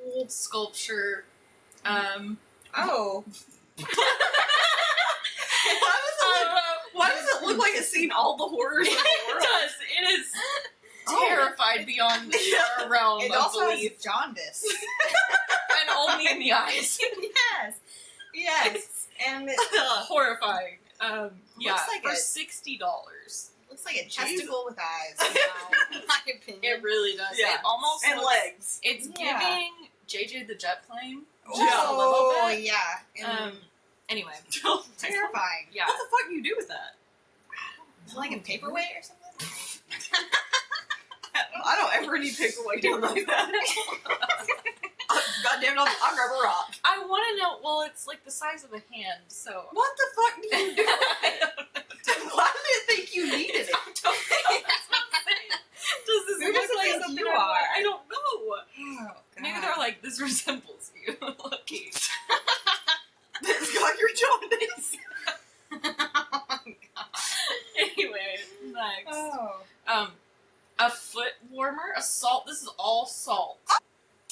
wool sculpture. Oh. Why does it look like it's seen all the horrors of the It world? does. It is Oh. terrified beyond Yeah. our realm It of also belief, has jaundice. and only in the eyes. yes. Yes. And it Horrifying. Yeah, Looks like for a- $60. looks like a testicle with eyes. In my opinion. It really does. Yeah. It almost And looks, legs. It's Yeah. giving JJ the Jet Plane. Oh, Just a little bit. yeah. And Anyway, What terrifying. yeah. the fuck do you do with that? Is it like a paperweight or something? I don't ever need paperweight down like that. God damn it, I'll grab a rock. I want to know. Well, it's like the size of a hand, so. What the fuck do you do with it? Why did it think you needed it? Does this Who look does it like think something you I want? are? I don't know. Oh, Maybe God. they're like, this resembles you. Lucky. It's got your jaundice. Anyway, next. Oh. A foot warmer, a salt. This is all salt,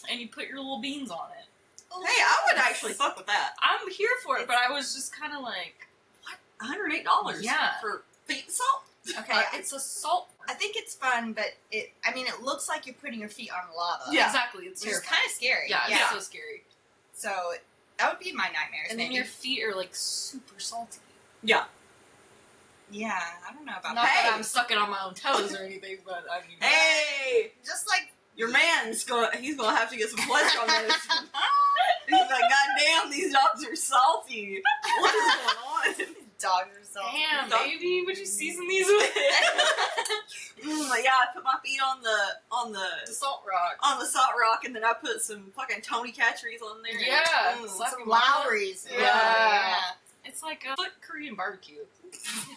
and you put your little beans on it. Hey, I would actually fuck with that. I'm here for it, but I was just kind of like, $108 Yeah. for feet salt? Okay. it's a salt. I think it's fun, but it looks like you're putting your feet on lava. Yeah. Exactly. It's Which is terrifying. kind of scary. Yeah, Yeah. it's so scary. So that would be my nightmares. And then maybe. your feet are like super salty. Yeah, I don't know about Not that. that I'm sucking on my own toes or anything, but I mean, Hey! Just like Your man's he's gonna have to get some flesh on this. He's like, God damn, these dogs are salty. What is going on? dogs are so. damn, Dog- baby, would you season these with Yeah, I put my feet on the salt rock? the salt rock, and then I put some fucking Tony Catcheries on there. Yeah, Mm. Some Lowry's. Yeah. It's like a foot Korean barbecue.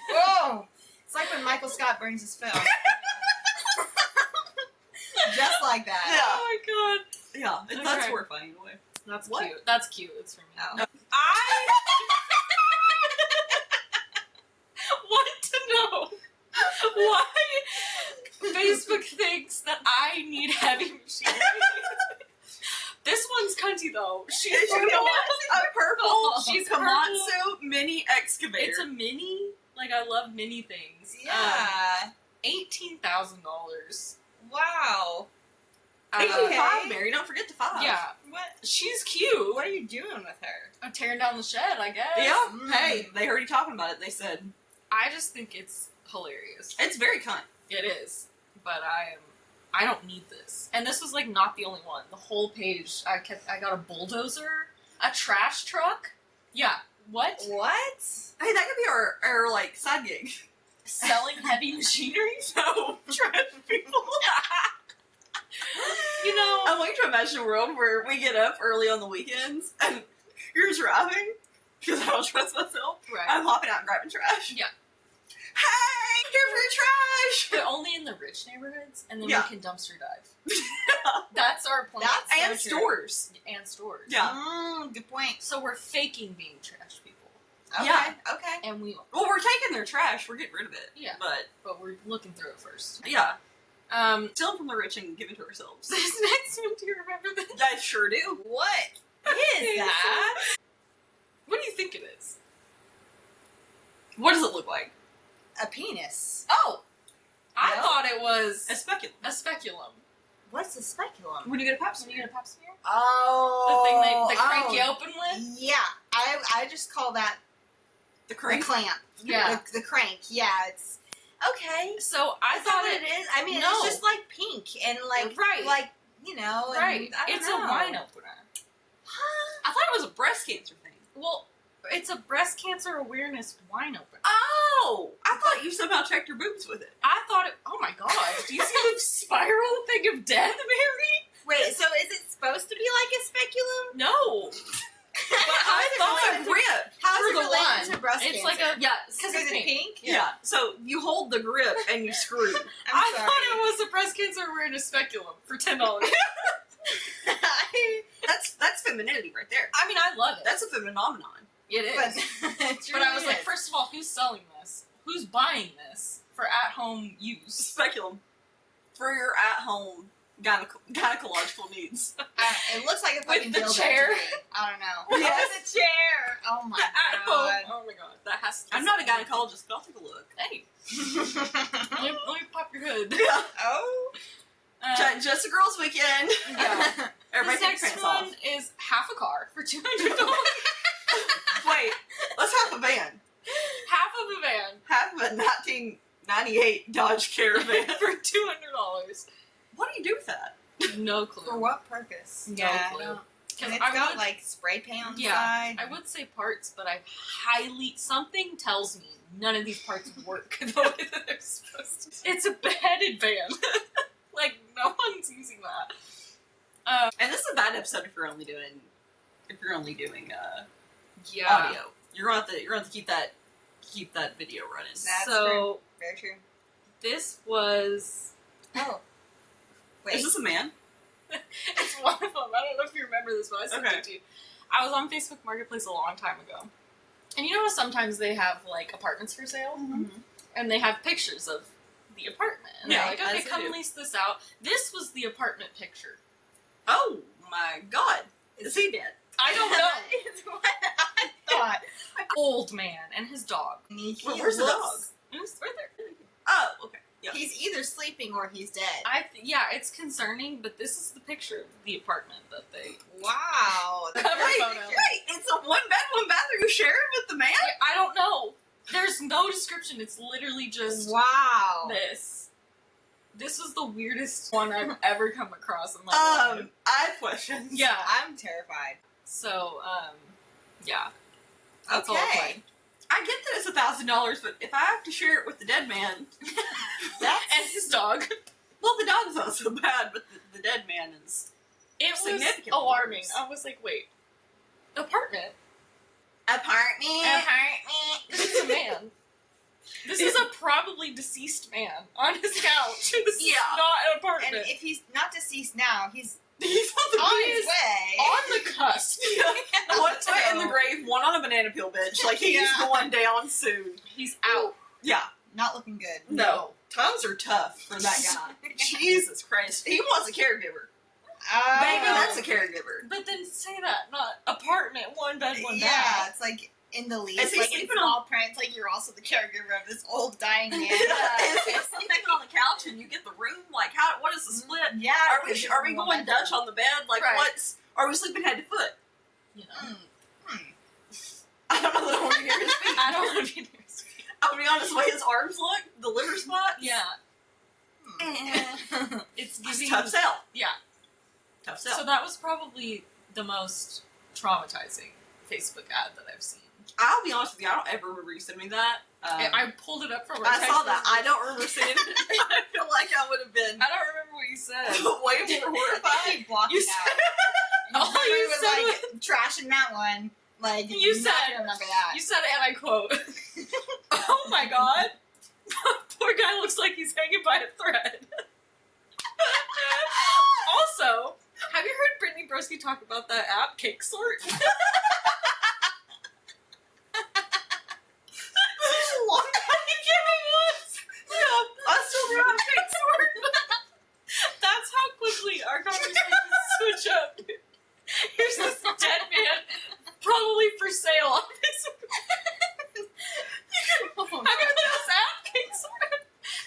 Whoa! It's like when Michael Scott burns his film. Just like that. Yeah. Oh my god. Yeah, Okay. that's horrifying in a way. That's What? cute. That's cute. It's for me. Oh. I want to know why Facebook thinks that I need heavy machinery. This one's cunty though. She's She's a purple She's Komatsu mini excavator. It's a mini. Like I love mini things. Yeah. $18,000. Wow. $18,500, Okay. Mary. Don't forget the 5. Yeah, What? she's cute. What are you doing with her? I'm tearing down the shed, I guess. Yeah. Mm. Hey, they heard you talking about it. They said I just think it's hilarious. it's very cunt. It is, but I don't need this. And this was like not the only one. The whole page, I got a bulldozer, a trash truck. Yeah, what? What? Hey, that could be our like side gig. Selling heavy machinery? No, trash people. You know, I want you to imagine a world where we get up early on the weekends and you're driving because I don't trust myself. right? I'm hopping out and grabbing trash. Yeah. Hey, care for your trash. But only in the rich neighborhoods, and then Yeah. we can dumpster dive. That's our plan. That's And so true. stores. And stores. Yeah. Good point. So we're faking being trash people. Okay. Yeah. Okay. And we, Well, we're taking their trash. We're getting rid of it. Yeah. But we're looking through it first. yeah, steal from the rich and give it to ourselves. This next one, do you remember this? I sure do. What is that? What do you think it is? What does it look like? A penis. Oh! I No? thought it was A speculum. a speculum. What's a speculum? When you get a pap When you get a pap smear? Oh. The thing they crank you open with? Yeah. I just call that the the crank. clamp. Yeah. The crank. Yeah. It's okay. So I Is that thought what it it is? I mean, No. it's just like pink and like Right. like you know. right. And, I don't It's know. a wine opener. Huh? I thought it was a breast cancer thing. Well, it's a breast cancer awareness wine opener. Oh! I thought you somehow checked your boobs with it. I thought it. Oh my god! Do you see the spiral thing of death, Mary? Wait. So is it supposed to be like a speculum? No. But I thought It's a grip. How For is it the related one. to breast It's cancer? like a Because it's pink. Yeah. So you hold the grip and you screw. I thought it was a breast cancer awareness speculum for $10. That's femininity right there. I mean, I love it. That's a phenomenon. It is. But, But I was like, first of all, who's selling this? Who's buying this for at-home use? Speculum. For your at-home gynecological needs. it looks like a fucking the dildo chair. to me. I don't know. Yes. It's a chair. Oh my At god. home. Oh my god, that has to be I'm not a something. gynecologist, but I'll take a look. Hey, let me pop your hood. Yeah. Oh. Just a girls' weekend. Yeah. Everybody This take next pants one off. is half a car for $200. Wait, let's have a van. Half of a van Have a 1998 Dodge Caravan. for $200. What do you do with that? No clue. For what purpose? No yeah. clue. I don't- Because And it's got like spray paint on the Yeah. side. I would say parts, but I highly something tells me none of these parts work the way that they're supposed to. It's a beheaded van. Like no one's using that. And this is a bad episode if you're only doing Yeah. audio. You're gonna have to keep that video running. That's so true. Very true. this was. Oh. Wait. Is this a man? It's one of them. I don't know if you remember this, but I sent Okay. it to you. I was on Facebook Marketplace a long time ago, and you know how sometimes they have like apartments for sale, and they have pictures of the apartment, and Yeah, they're like, okay, as they come do. lease this out. This was the apartment picture. Oh my god. Is he dead? I don't know. It's what I thought. Old man and his dog. He Where's the looks- It was right there. Oh, okay. Yeah. He's either sleeping or he's dead. Yeah, it's concerning, but this is the picture of the apartment that they. Wow. Cover Wait, photo. wait, it's a one bed, one bathroom you share it with the man? I don't know. There's no description. It's literally just Wow. this. This was the weirdest one I've ever come across in my life. I have questions. Yeah. I'm terrified. So, yeah. That's all it's Okay. like. I get that it's $1,000, but if I have to share it with the dead man, And his dog. well, the dog's not so bad, but the dead man is It was Significantly alarming. worse. I was like, wait. Apartment? Apartment. This is a man. This is a probably deceased man on his couch. This Yeah. is not an And apartment. if he's not deceased now, he's he's on the on He his is way. on the cusp. one foot in the grave, one on a banana peel bench. Like he's Yeah. going down soon. He's out. Yeah. Not looking good. No. Times are tough for that guy. Jesus Christ. He wants a caregiver. Baby, that's a caregiver. But then say that, not apartment, one bed, one Yeah, bath. it's like in the lease, Is he like in sleeping small print, like you're also the caregiver of this old dying man. Is he sleeping on the couch and you get the room? Like, what is the split? Yeah. Are we going Dutch on the bed? Like, Right. are we sleeping head to foot? You know? I don't know that I want to hear his feet. I don't want to be near his feet. I'll be honest, the way his arms look, the liver spots. Yeah. Hmm. It's It's giving. tough sell. Yeah. Tough sell. So that was probably the most traumatizing Facebook ad that I've seen. I'll be honest with you, I don't ever remember you sending me that. I pulled it up from our I text saw that. I message. don't remember seeing it. I feel like I would have been I don't remember what you said. way more horrified. He blocked You it out. All you was said like trashing that one. Like You not said- gonna remember that. You said it, and I quote, "Oh my god, Poor guy looks like he's hanging by a thread. Also, have you heard Brittany Broski talk about that app, Cake Sort? Long I still remember Cake Sort. That's how quickly our conversations switch up. Here's this dead man, probably for sale on Facebook. Have you heard of this app, Cake Sort?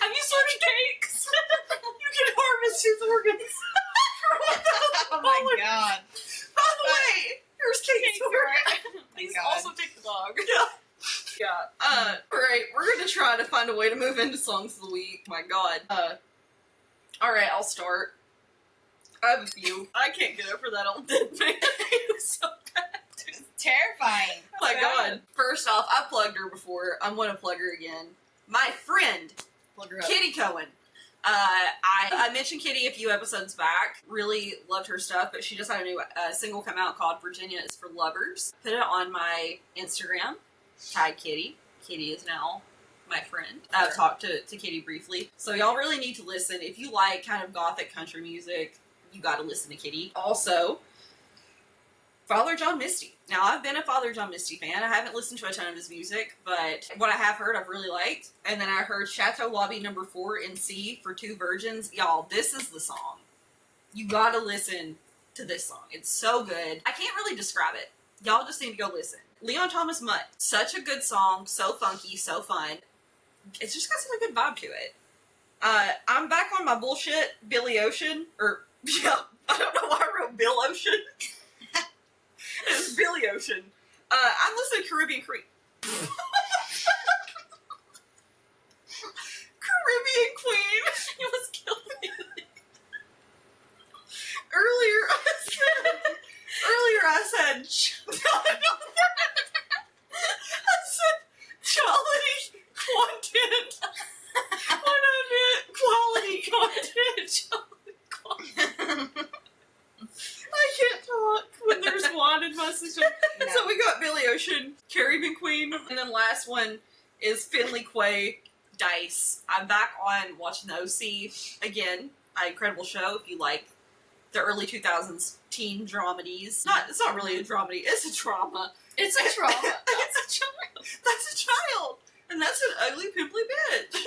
Have you sorted cakes? You can harvest his organs. Oh my god. By the way, here's Cake Sort. Please God. also take the dog. Yeah. Alright, we're gonna try to find a way to move into songs of the week. My god. Alright, I'll start. I have a few. I can't get over that old dead man. He was so bad. It's terrifying. Oh my god. First off, I plugged her before. I'm gonna plug her again. My friend, Plug her up. Kitty Cohen. I mentioned Kitty a few episodes back. Really loved her stuff, but she just had a new single come out called Virginia is for Lovers. Put it on my Instagram. Tag Kitty. Kitty is now my friend. I've talked to Kitty briefly. So y'all really need to listen. If you like kind of gothic country music, you gotta listen to Kitty. Also, Father John Misty. Now, I've been a Father John Misty fan. I haven't listened to a ton of his music, but what I have heard, I've really liked. And then I heard Chateau Lobby number 4 in C for Two Virgins. Y'all, this is the song. You gotta listen to this song. It's so good. I can't really describe it. Y'all just need to go listen. Leon Thomas Mutt. Such a good song. So funky, so fun. It's just got such a good vibe to it. I'm back on my bullshit Billy Ocean. Yeah, I don't know why I wrote Bill Ocean. It's Billy Ocean. I'm listening to Caribbean Queen. Caribbean Queen. He was killing me. Earlier I said I said quality content. When I meant quality content. I can't talk when there's wanted message. No. So we got Billy Ocean, Caribbean Queen, and then last one is Finley Quay, Dice. I'm back on watching the OC again. An incredible show if you like the early 2000s teen dramedies. It's not really a dramedy, it's a drama. It's a trauma. It's a child. That's a child. And that's an ugly, pimply bitch.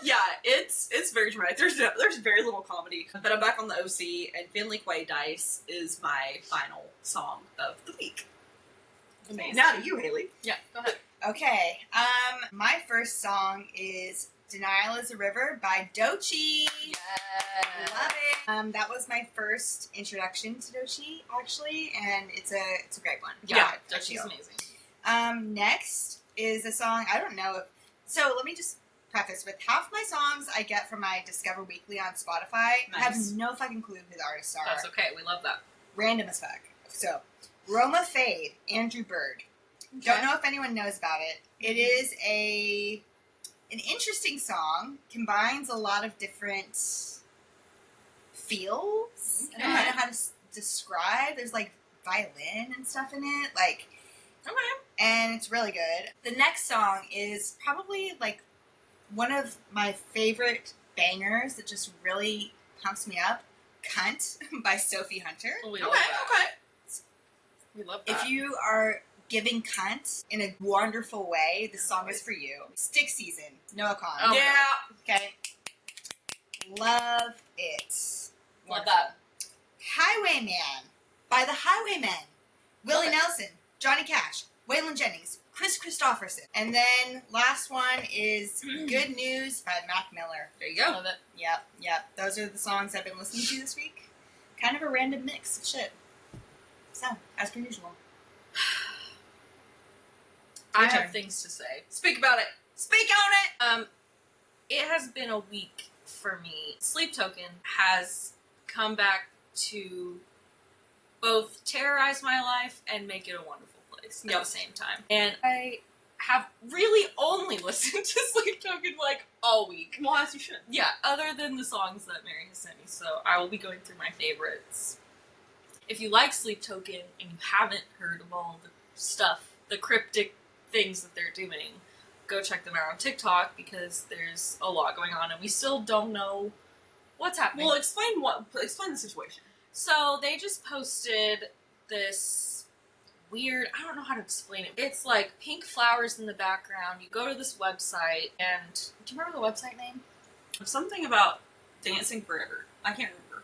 Yeah, it's very dramatic. There's very little comedy. But I'm back on the OC, and Finley Quay Dice is my final song of the week. Amazing. Now to you, Haley. Yeah, go ahead. Okay. My first song is Denial is a River by Doechii. Love it. That was my first introduction to Doechii, actually, and it's a great one. Yeah, God, she's amazing. Next is a song, I don't know if, so let me just preface with half my songs I get from my Discover Weekly on Spotify. I have Nice. no fucking clue who the artists are. That's okay. We love that. Random as fuck. So, Roma Fade, Andrew Bird. Don't know if anyone knows about it. It is an interesting song. Combines a lot of different feels. I don't know how to describe. There's like violin and stuff in it. Like, Okay. and it's really good. The next song is probably like one of my favorite bangers that just really pumps me up. Cunt by Sophie Hunter. We Okay, love that. okay. We love that. If you are giving cunt in a wonderful way, this song is for you. Stick Season, Noah Kahn. Oh. Yeah. Okay. Love it. Love Wonderful. that. Highwayman by the Highwaymen. Willie Love it. Nelson, Johnny Cash, Waylon Jennings, Chris Christopherson. And then last one is Good News by Mac Miller. There you go. Love it. Yep. Those are the songs I've been listening to this week. Kind of a random mix of shit. So, as per usual. I Your have turn. things to say. Speak about it. Speak on it. It has been a week for me. Sleep Token has come back to both terrorize my life and make it a wonderful place at Yep. the same time. And I have really only listened to Sleep Token like all week. Well, as you should. Yeah, other than the songs that Mary has sent me, so I will be going through my favorites. If you like Sleep Token and you haven't heard of all the stuff, the cryptic things that they're doing, go check them out on TikTok because there's a lot going on and we still don't know what's happening. Well, explain the situation. So they just posted this weird, I don't know how to explain it. It's like pink flowers in the background. You go to this website and do you remember the website name? Something about dancing forever. I can't remember.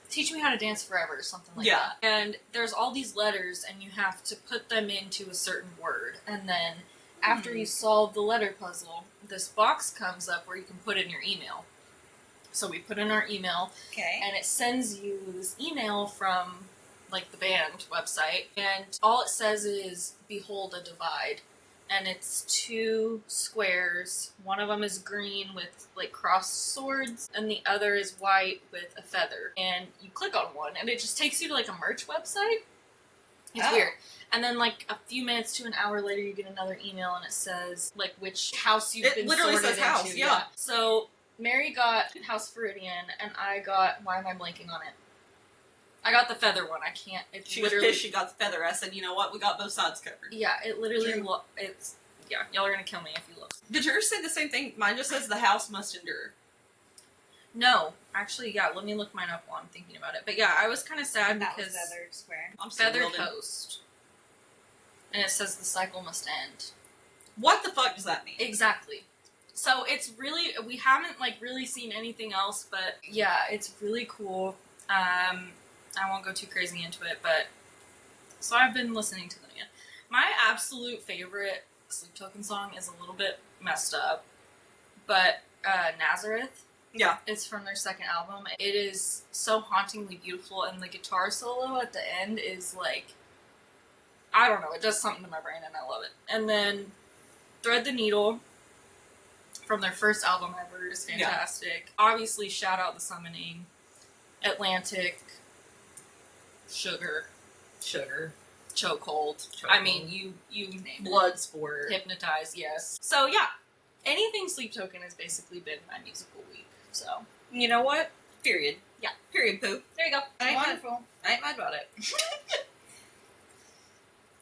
Teach Me How to Dance Forever or something like Yeah. that. And there's all these letters and you have to put them into a certain word. And then after you solve the letter puzzle, this box comes up where you can put in your email. So we put in our email Okay. and it sends you this email from like the band website and all it says is behold a divide. And it's 2 squares. One of them is green with like crossed swords, and the other is white with a feather. And you click on one, and it just takes you to like a merch website. It's Oh. weird. And then like a few minutes to an hour later, you get another email, and it says like which house you've It been literally sorted says house, into. yeah. So Mary got House Viridian, and I got, why am I blanking on it? I got the feather one. I can't. It's She was literally pissed she got the feather. I said, you know what? We got both sides covered. yeah. It literally True. it's yeah. Y'all are gonna kill me if you look. Did yours say the same thing? Mine just says the house must endure. No, actually, yeah. Let me look mine up while I'm thinking about it. But yeah, I was kind of sad That was because the other square. I'm still feathered building. host, and it says the cycle must end. What the fuck does that mean? Exactly. So it's really, we haven't like really seen anything else, but yeah, it's really cool. I won't go too crazy into it, but so I've been listening to them again. My absolute favorite Sleep Token song is a little bit messed up, but Nazareth. Yeah. It's from their second album. It is so hauntingly beautiful, and the guitar solo at the end is like, I don't know, it does something to my brain, and I love it. And then Thread the Needle from their first album ever is fantastic. Obviously, shout out The Summoning, Atlantic, Sugar, Chokehold. I mean, you name it. Bloodsport. Hypnotize, yes. So yeah, anything Sleep Token has basically been my musical week. So You know what? Period. Yeah. Period, poo. there you go. I ain't mad. Wonderful. I ain't mad about it.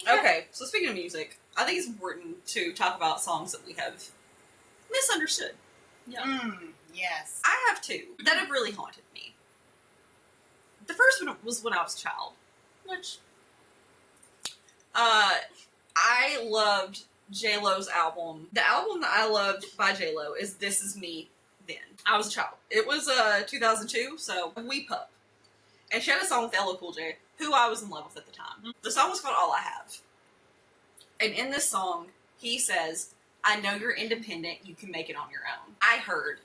Yeah. Okay, so speaking of music, I think it's important to talk about songs that we have misunderstood. Yeah. Yes. I have 2 that have really haunted me. The first one was when I was a child. Which I loved J-Lo's album. The album that I loved by J-Lo is This Is Me Then. I was a child. It was 2002, so a wee pup. And she had a song with LL Cool J, who I was in love with at the time. The song was called All I Have. And in this song, he says, I know you're independent, you can make it on your own. I heard,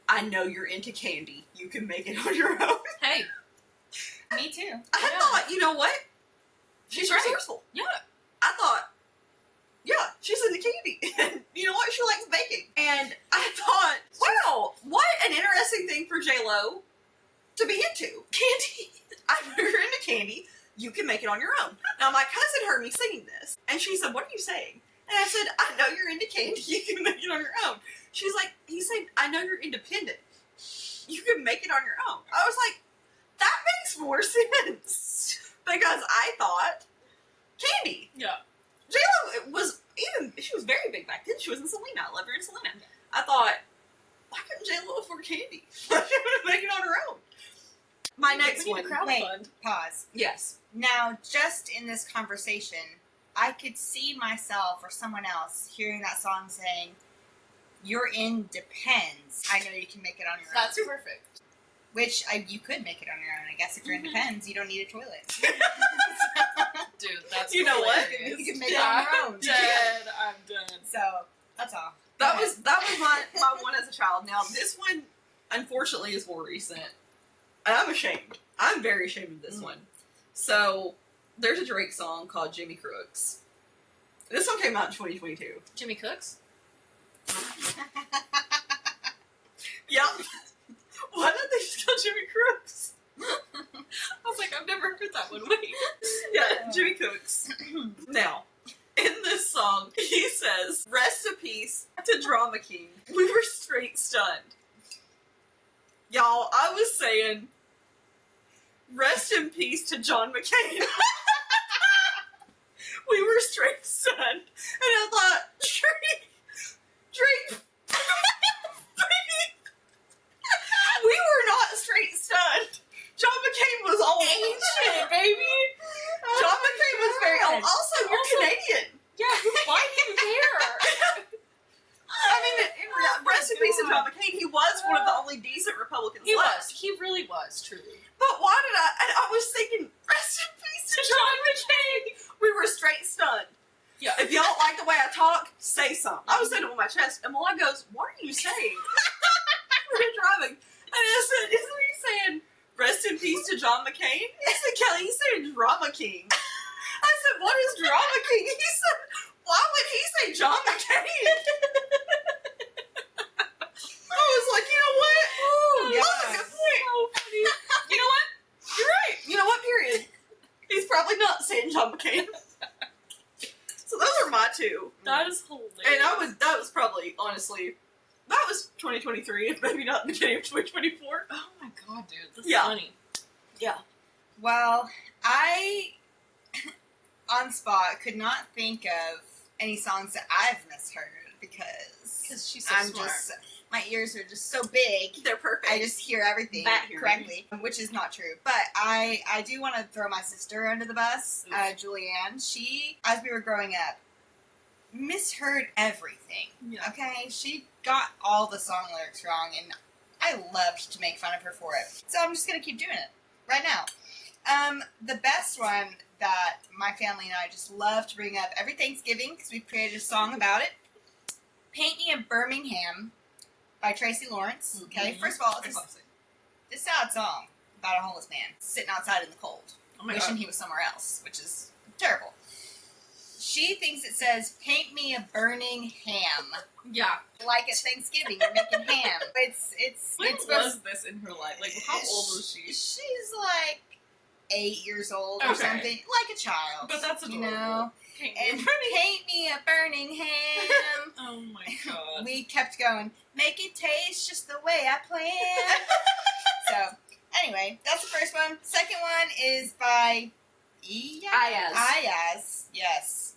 I know you're into candy, you can make it on your own. hey, Me too. I Yeah. thought, you know what? She's right. resourceful. yeah, I thought, yeah, she's into candy. And you know what? She likes baking. And I thought, wow, what an interesting thing for J-Lo to be into. Candy. I know you're into candy. You can make it on your own. Now, my cousin heard me singing this. And she said, what are you saying? And I said, I know you're into candy. You can make it on your own. She's like, he said, I know you're independent. You can make it on your own. I was like, that makes more sense. Because I thought, candy. yeah. J-Lo was she was very big back then. She was in Selena. I love her in Selena. I thought, why couldn't J-Lo afford candy? She would make it on her own. My next We need one. a crowd Wait. fund. Pause. Yes. Now, just in this conversation, I could see myself or someone else hearing that song saying, "You're in depends. I know you can make it on your That's own." perfect. Which you could make it on your own, I guess. If you're in depends, you don't need a toilet. Dude, that's You know what? hilarious. You can make it on your own. Dead. I'm dead. So that's all. That was my one as a child. Now this one, unfortunately, is more recent. And I'm ashamed. I'm very ashamed of this one. So there's a Drake song called Jimmy Crooks. This one came out in 2022. Jimmy Cooks. Yep. Why don't they just call Jimmy Crooks? I was like, I've never heard that one. Wait. Yeah, Jimmy Cooks. Now, in this song, he says, rest in peace to Drama King. We were straight stunned. Y'all, I was saying, rest in peace to John McCain. We were straight stunned. And I thought, Drake, also, you're Canadian. Yeah, why do you care? I mean, rest in peace to John McCain. He was one of the only decent Republicans He left. was. He really was, truly. But why did I was thinking, rest in peace to John McCain. We were straight stunned. Yeah. If y'all don't like the way I talk, say something. I was saying it with my chest, and Malai goes, what are you saying? We were driving. And I said, isn't he saying, rest in peace to John McCain? He said, Kelly, he's saying Drama King. I said, what is Drama King? He said, why would he say John McCain? I was like, you know what? Ooh, That's a yes. good point. So funny. You know what? You're right. You know what? Period. He's probably not saying John McCain. So those are my two. That is hilarious. And that was probably, honestly, that was 2023, if maybe not the beginning of 2024. Oh my god, dude. That's Yeah. funny. Well, I, on spot, could not think of any songs that I've misheard because she's so I'm smart. just, my ears are just so big. They're perfect. I just hear everything Bat hearing. correctly, which is not true. But I do want to throw my sister under the bus, Julianne. She, as we were growing up, misheard everything. Yeah. Okay? She got all the song lyrics wrong, and I loved to make fun of her for it. So I'm just going to keep doing it right now. The best one that my family and I just love to bring up every Thanksgiving, because we've created a song about it, Paint Me a Birmingham by Tracy Lawrence. Okay, Mhm. first of all, it's a sad song about a homeless man sitting outside in the cold, Oh my wishing god. he was somewhere else, which is terrible. She thinks it says, paint me a burning ham. Yeah. Like at Thanksgiving, you're making ham. When It's was this in her life? Like, how old was she? She's like 8 years old or Okay. something. Like a child. But that's you adorable. know. Paint And me. paint me a burning ham. Oh my god. We kept going. Make it taste just the way I planned. So, anyway, that's the first one. Second one is by Iyaz. Iyaz. Yes.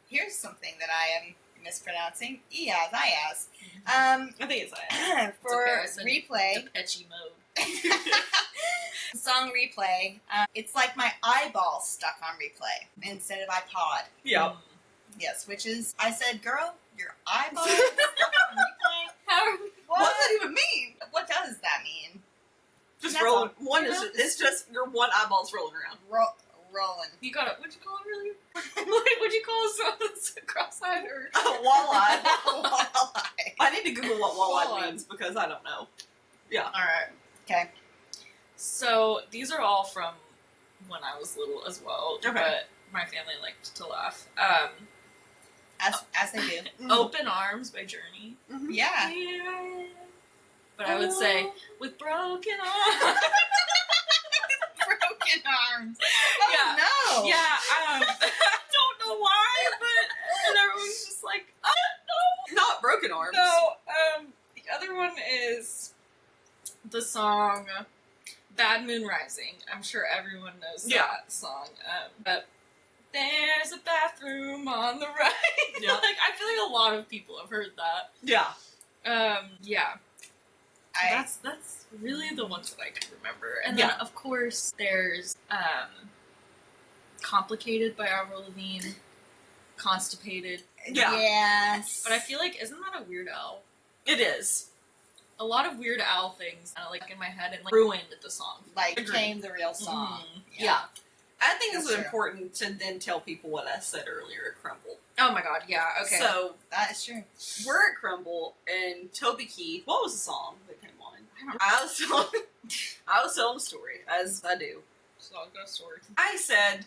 Here's something that I am mispronouncing. Iyaz. I think it's that. For okay, I said replay. Depeche mode. Song replay. It's like my eyeball stuck on replay instead of iPod. Yeah. Yes, which is, I said, girl, your eyeball is stuck on replay? How? What does that even mean? What does that mean? Just That's rolling. all. One You is know, it's just your one eyeball's rolling around. Rolling. You got it. What'd you call it earlier? What'd you call it? Cross-eyed or? Walleye. Walleye. I need to Google what walleye Walleye. means because I don't know. Alright. Okay. So, these are all from when I was little as well. Okay. But my family liked to laugh. As they do. Open Arms by Journey. Mhm. Yeah. But I would say, with broken arms. Broken arms. Oh, Yeah. no. Yeah, I don't know why, but and everyone's just like, oh, Not broken arms. no. The other one is the song Bad Moon Rising. I'm sure everyone knows Yeah. that song. But there's a bathroom on the right. Yeah. Like, I feel like a lot of people have heard that. Yeah. Yeah. I, That's really the ones that I can remember. And then, Yeah. of course, there's Complicated by Avril Lavigne, Constipated. Yeah. Yes. But I feel like, isn't that a Weird Al? It is. A lot of Weird Al things kind of like in my head and like ruined the song. like, Agreed. became the real song. Mhm. Yeah. I think it's That's true. important to then tell people what I said earlier at Crumble. Oh my god, yeah, okay. So, that is true. We're at Crumble, and Toby Keith, what was the song that came on? I don't I was telling a story, as I do. So I'll go story. I said,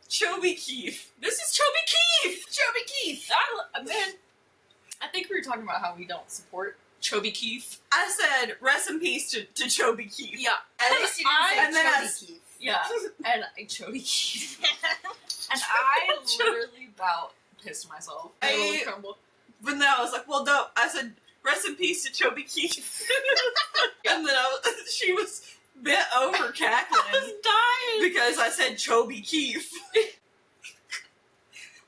Toby Keith. This is Toby Keith! Joby Keith. Man, I think we were talking about how we don't support Choby Keith. I said, rest in peace to Toby Keith. Yeah. At least you didn't and say then Joby I- Keith. Yeah. And Choby Keith. And I literally about pissed myself. I- Crumble. But then I was like, well, no. I said, rest in peace to Toby Keith. And then she was bent over I cackling was dying. because I said Toby Keith.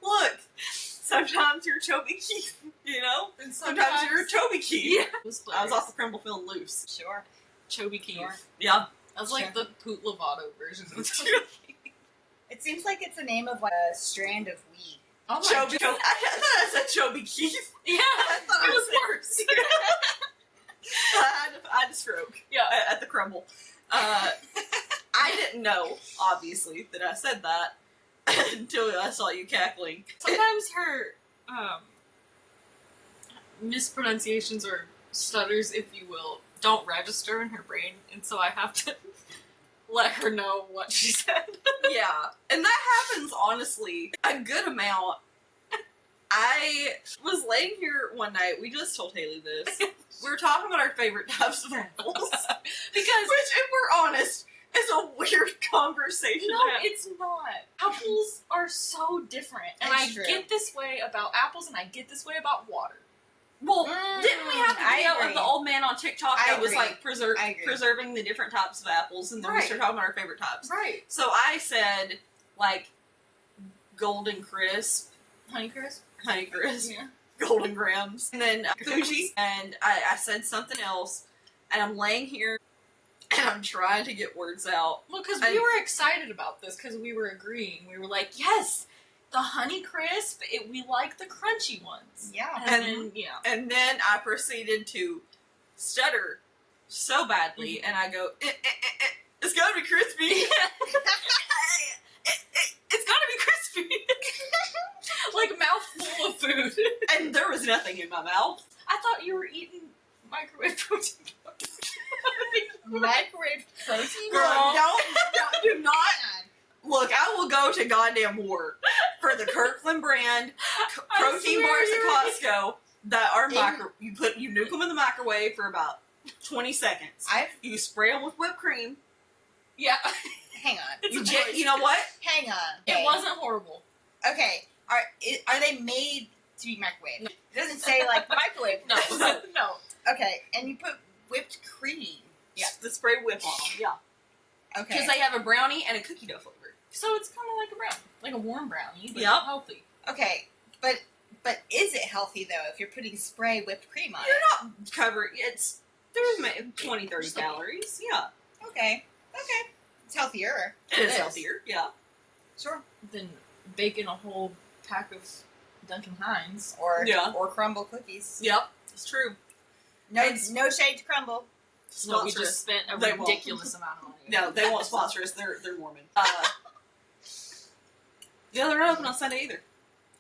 Look, sometimes you're Toby Keith, you know? And Sometimes you're Toby Keith. Yeah. It was I was off the Crumble feeling loose. Sure. Choby Keith. Sure. Yeah. That was like Sure. the Poot Lovato version of True. Choby Keith. It seems like it's the name of like a strand of weed. Oh my Choby. God. I thought I said Choby Keith. Yeah, I thought it I was said- worse. I had a stroke. Yeah. At the crumble. I didn't know, obviously, that I said that until I saw you cackling. Sometimes her mispronunciations or stutters, if you will, don't register in her brain, and so I have to let her know what she said. Yeah, and that happens honestly a good amount. I was laying here one night. We just told Haley this. We were talking about our favorite types of apples, Because which, if we're honest, is a weird conversation. no, to have. it's not. Apples are so different, and It's I true. get this way about apples, and I get this way about water. Well, didn't we have the I video of agree. the old man on TikTok I that was agree. like I agree. preserving the different types of apples, and then we Right. started talking about our favorite types. Right. So I said like Golden Crisp, Honeycrisp? Honeycrisp, Yeah. Golden Grams, and then Fuji, and I said something else, and I'm laying here and I'm trying to get words out. Well, because I- we were excited about this, because we were agreeing. We were like, yes, the Honeycrisp, we like the crunchy ones. Yeah. And then, yeah. And then I proceeded to stutter so badly, and I go, it's gotta be crispy. It's gotta be crispy. Like, mouthful of food. And there was nothing in my mouth. I thought you were eating microwave protein bars. Microwave protein. Girl, bar? do not. Look, I will go to goddamn war for the Kirkland brand I protein swear bars you're- at Costco that are In- you nuke them in the microwave for about 20 seconds. You spray them with whipped cream. Yeah. Hang on. It's You know what? Hang on. It wasn't horrible. Okay. Are they made to be microwaved? It doesn't say like microwave. No. No. Okay, and you put whipped cream. Yeah, the spray whip on them. Yeah, Okay. because they have a brownie and a cookie dough flavor. So it's kind of like a brownie. Like a warm brownie, but Yep. healthy. Okay, but is it healthy though if you're putting spray whipped cream on You're it? not covered. There's 20, 30 Just a- calories. Yeah, Okay. It's healthier. it is is. healthier. Yeah, Sure. Then baking a whole pack of Duncan Hines. Or Yeah. or crumble cookies. yep, it's true. No, It's- no shade to crumble. No, we Sponsor just us. spent a They won't. ridiculous amount of money. No, they won't sponsor us. They're Mormon. Yeah, they're not open on Sunday either.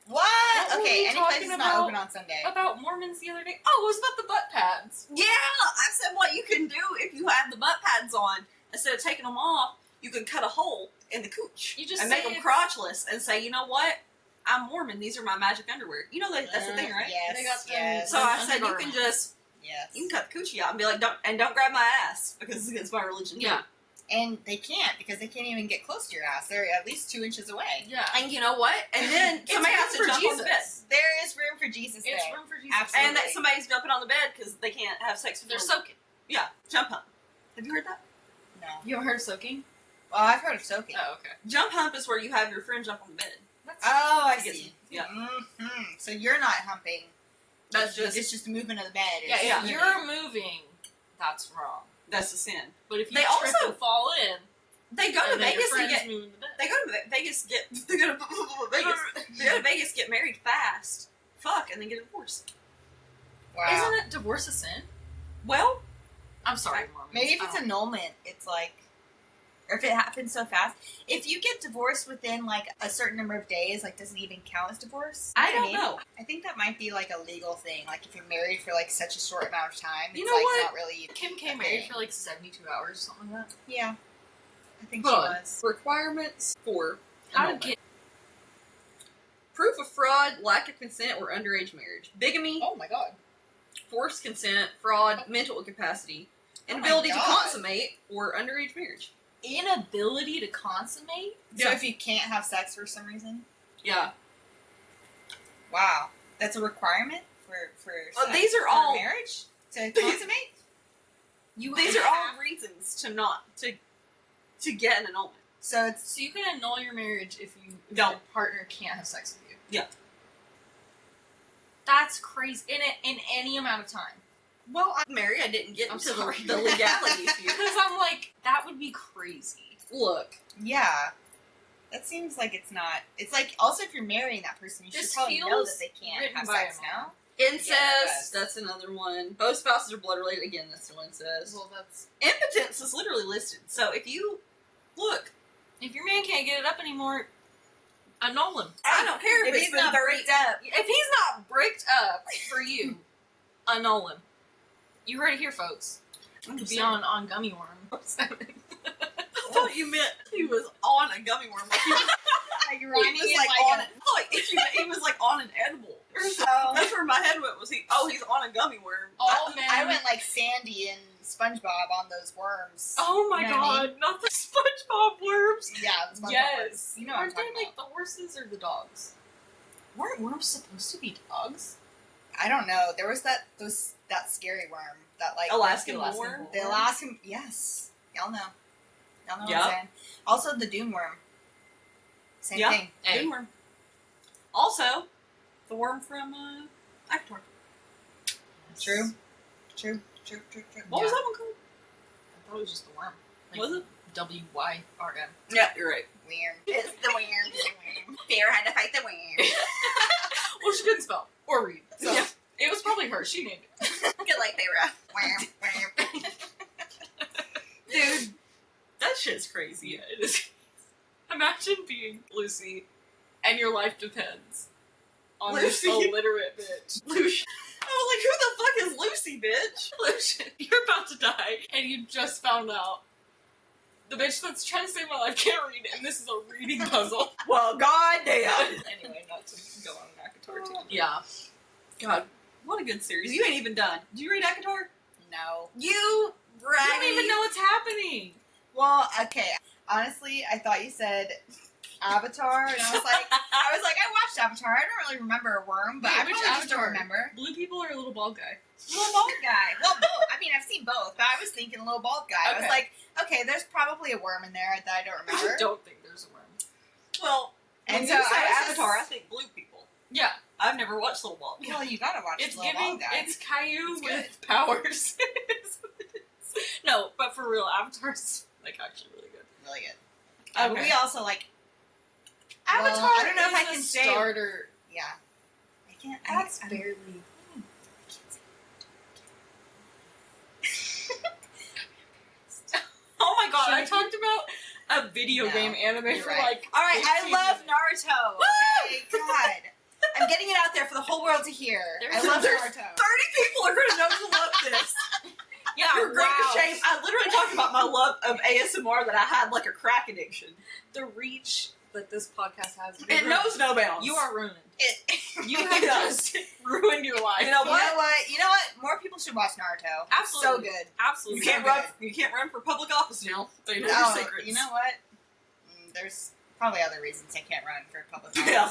What? What were Okay, we any place talking is about? not open on Sunday. About Mormons the other day. Oh, it was about the butt pads. Yeah, I said what you can do if you have the butt pads on. Instead of taking them off, you can cut a hole in the cooch You just and say make them it's- crotchless and say, you know what? I'm Mormon. These are my magic underwear. You know that's the thing, right? Yes. They got them. yes. So I said you can Undergarments. just yes. cut the coochie out and be like, don't grab my ass because it's against my religion. too. Yeah. And they can't because they can't even get close to your ass. They're at least 2 inches away. Yeah. And you know what? And then It's somebody has to room for jump on the bed. Jesus. There is room for Jesus It's there. room for Jesus. Absolutely. And that somebody's jumping on the bed because they can't have sex with They're their- soaking. Yeah, jump hump. Have you heard that? No. You haven't heard of soaking? Well, I've heard of soaking. Oh, okay. Jump hump is where you have your friend jump on the bed. Oh, I To get see. some- yeah. Mm-hmm. So you're not humping. That's just It's just the movement of the bed. Yeah, if Yeah. you're moving, that's wrong. that's the sin. But if you They trip also- and fall in, They go to and then your Vegas to friend's get. moving the bed. They go to Vegas to get. They go to Vegas. They go to Vegas get married fast. Fuck, and then get divorced. Wow. Isn't it divorce a sin? Well, I'm sorry, Mormons. Maybe if it's I don't- annulment, it's like, or if it happens so fast. If you get divorced within like a certain number of days, like does it even count as divorce? I You don't what mean? know. I think that might be like a legal thing. Like if you're married for like such a short amount of time, it's You know like what? not really. Kim K Okay. married for like 72 hours, something like that. Yeah, I think Hold she on. was. Requirements for How to annulment. get? Proof of fraud, lack of consent, or underage marriage. Bigamy, Oh my god. forced consent, fraud, mental incapacity, Oh my inability to God. consummate, or underage marriage. Inability to consummate? So Yeah. if you can't have sex for some reason, Yeah. wow, that's a requirement for. Well, sex- these are for all- marriage to consummate. You These are all reasons to not to get an annulment. So it's So you can annul your marriage if No. your partner can't have sex with you. Yeah. That's crazy. In any amount of time. Well, I'm married. I didn't get I'm into sorry. the legalities here. Because I'm like, that would be crazy. Look, yeah. That seems like it's not. It's like also if you're marrying that person, you This should probably know feels that they can't written have by sex a mom. now. Incest, Yes. that's another one. Both spouses are blood related. Again, that's still incest. Well, that's Impotence is literally listed. So if you look, if your man can't get it up anymore, annul him. I don't care if If it's he's been not 30. bricked up, If he's not bricked up for you, annul him. You heard it here, folks. I'm Could be sorry. on gummy worm. I thought you meant he was on a gummy worm. Like he was, like he running was it like like on it. Like if you, he was like on an edible. Or something. Oh. That's where my head went. Was he? Oh, he's on a gummy worm. All men. I went like Sandy and SpongeBob on those worms. Oh my You know what I god, not the SpongeBob worms. Yeah, the SpongeBob Yes. worms. You know what I'm Aren't they talking like the horses or the dogs? Weren't worms supposed to be dogs? I don't know. There was that scary worm that like Alaskan Alaskan worm. worm. The Alaskan, yes, y'all know what Yeah. I'm saying. Also the Doom worm, same Yeah. thing. Hey. Good worm. Also, the worm from Avatar. True. What was Yeah. that one called? I thought it was just the worm. Like, Was it? WYRM. Yeah, you're right. Worm. It's the worm. Bear had to fight the worm. Well, she couldn't spell or read. So Yeah. it was probably her. She named it. Get like they were. Worm. Dude, that shit's crazy. Yeah, it is. Imagine being Lucy and your life depends on this Lucy. illiterate bitch. Lucian. I was like, who the fuck is Lucy, bitch? Lucian, you're about to die and you just found out the bitch that's trying to save my life can't read and this is a reading puzzle. Well, goddamn. Anyway, not to go on an ACOTAR too. Yeah. God, what a good series. You ain't even done. Did you read ACOTAR? No. You You braggy. don't even know what's happening. Well, okay. Honestly, I thought you said Avatar, and I was like, I watched Avatar. I don't really remember a worm, but Wait, I which probably just don't Avatar? remember. Blue people or a little bald guy? Little bald guy. Well, both. I mean, I've seen both, but I was thinking little bald guy. I was Okay. like, okay, there's probably a worm in there that I don't remember. I don't think there's a worm. Well, And when so you say I was just- Avatar, I think blue people. Yeah, I've never watched Little Bald. Well, you gotta watch it's little giving. bald guy. It's Caillou It's with powers. No, but for real, Avatar's like actually really good. really good. Okay. But we also like Avatar. Well, I don't know if I is can a say- starter. yeah. I can't. That's I barely. Oh my god! I Should talked about a video No, game anime you're for right. like. All right, I 15 love minutes. Naruto. Okay, God, I'm getting it out there for the whole world to hear. I love there's Naruto. 30 people are going to know you love this. Yeah, You're great wow. to shame. I literally talked about my love of ASMR that I had like a crack addiction. The reach that this podcast has. It knows no bounds. You are ruined. You Yeah. have just ruined your life. You know You what? know what? You know what? More people should watch Naruto. Absolutely. So good. Absolutely. You can't so run. good. You can't run for public office now. They know your Oh, secrets. you know what? There's probably other reasons I can't run for public office. Yeah.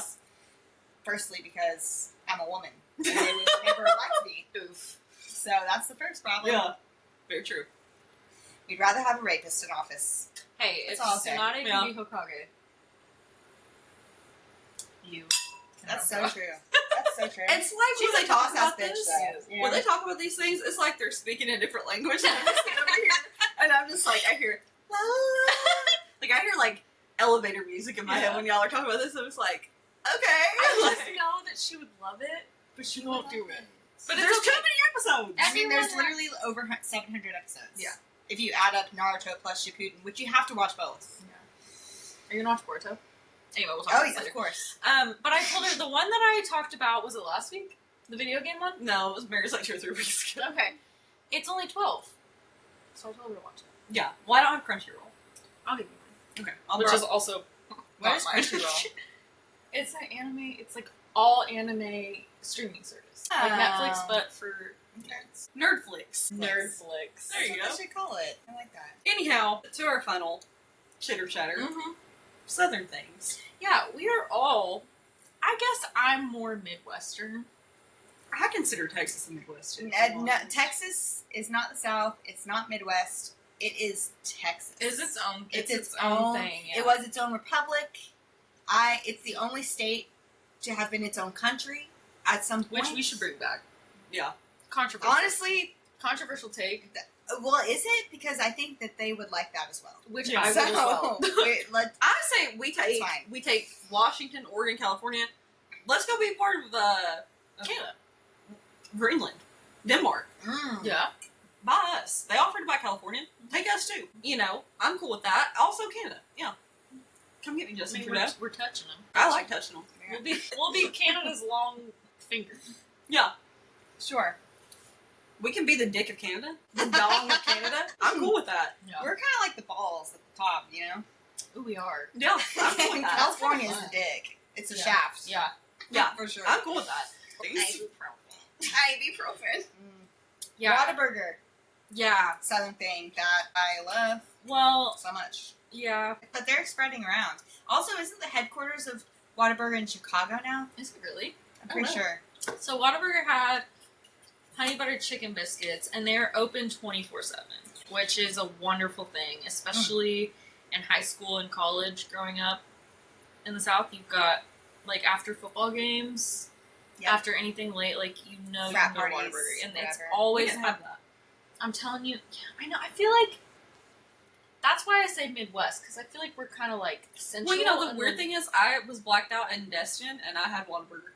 Firstly, because I'm a woman. And they would never elect me. Oof. So that's the first problem. Yeah. Very true. We'd rather have a rapist in office. Hey, if That's all I'll say. Tsunade Yeah. can be Hokage, you. That's can so have true. That's so true. It's like She's when a they talk boss-ass about bitch, this. though. Yeah. When they talk about these things, it's like they're speaking a different language. And I'm just sitting over here, and I'm just like, I hear, la, la, la. Like I hear like elevator music in my head Yeah. when y'all are talking about this. I'm just like, I okay. just know that she would love it, but she won't do it. But But there's it's okay. too many episodes. I mean, there's Everyone- literally over 700 episodes. Yeah. If you add up Naruto plus Shippuden, which you have to watch both. Are you gonna watch Boruto? Anyway, we'll talk Oh, about yeah, this later. of course. But I told her the one that I talked about was it last week? The video game one? No, it was Mary's like 2 or 3 weeks ago. Okay. It's only 12. So I told her to watch it. Yeah. Well, I don't have Crunchyroll. I'll give you Okay. mine. Which is also What not is mine. Crunchyroll? It's an anime, it's like all anime streaming service. Like Oh. Netflix, but for Nerds. Nerdflix. Nerdflix. There you That's go. what they should call it. I like that. Anyhow, to our final chitter chatter. Mm-hmm. Southern things. Yeah, we are all. I guess I'm more Midwestern. I consider Texas a Midwest. too. No, Texas is not the South. It's not Midwest. It is Texas. It's its own. It's its own own thing. Yeah. It was its own republic. It's the only state to have been its own country at some point. which we should bring back. Yeah. Controversial. Honestly, controversial take. Well, is it? Because I think that they would like that as well. Which Yeah, I would as well. I say That's fine. we take Washington, Oregon, California. Let's go be part of Canada. Greenland, Denmark. Yeah. Buy us. They offered to buy California. Take us too. I'm cool with that. Also Canada. Yeah. Come get me, I Justin mean, Trudeau. we're touching them. I like touching them. We'll be Canada's long finger. Yeah. Sure. We can be the dick of Canada. The dong of Canada. I'm cool with that. Yeah. We're kind of like the balls at the top, you know? Ooh, we are. Yeah. I'm cool with that. California is That's the kinda dick. It's a Yeah. shaft. Yeah. Yeah. For sure. I'm cool with that. Ibuprofen. Yeah. Whataburger. Yeah. Southern thing that I love Well, so much. yeah. But they're spreading around. Also, isn't the headquarters of Whataburger in Chicago now? Is it really? I'm pretty know. sure. So Whataburger had honey butter chicken biscuits, and they're open 24/7, which is a wonderful thing, especially in high school and college. Growing up in the South, you've got like after football games, Yeah. after anything late, like you can Frat go to parties, Whataburger, and it's whatever. We always. didn't have that. I'm telling you, yeah, I know. I feel like that's why I say Midwest, because I feel like we're kind of like central. Well, the and weird then- thing is, I was blacked out in Destin, and I had Whataburger.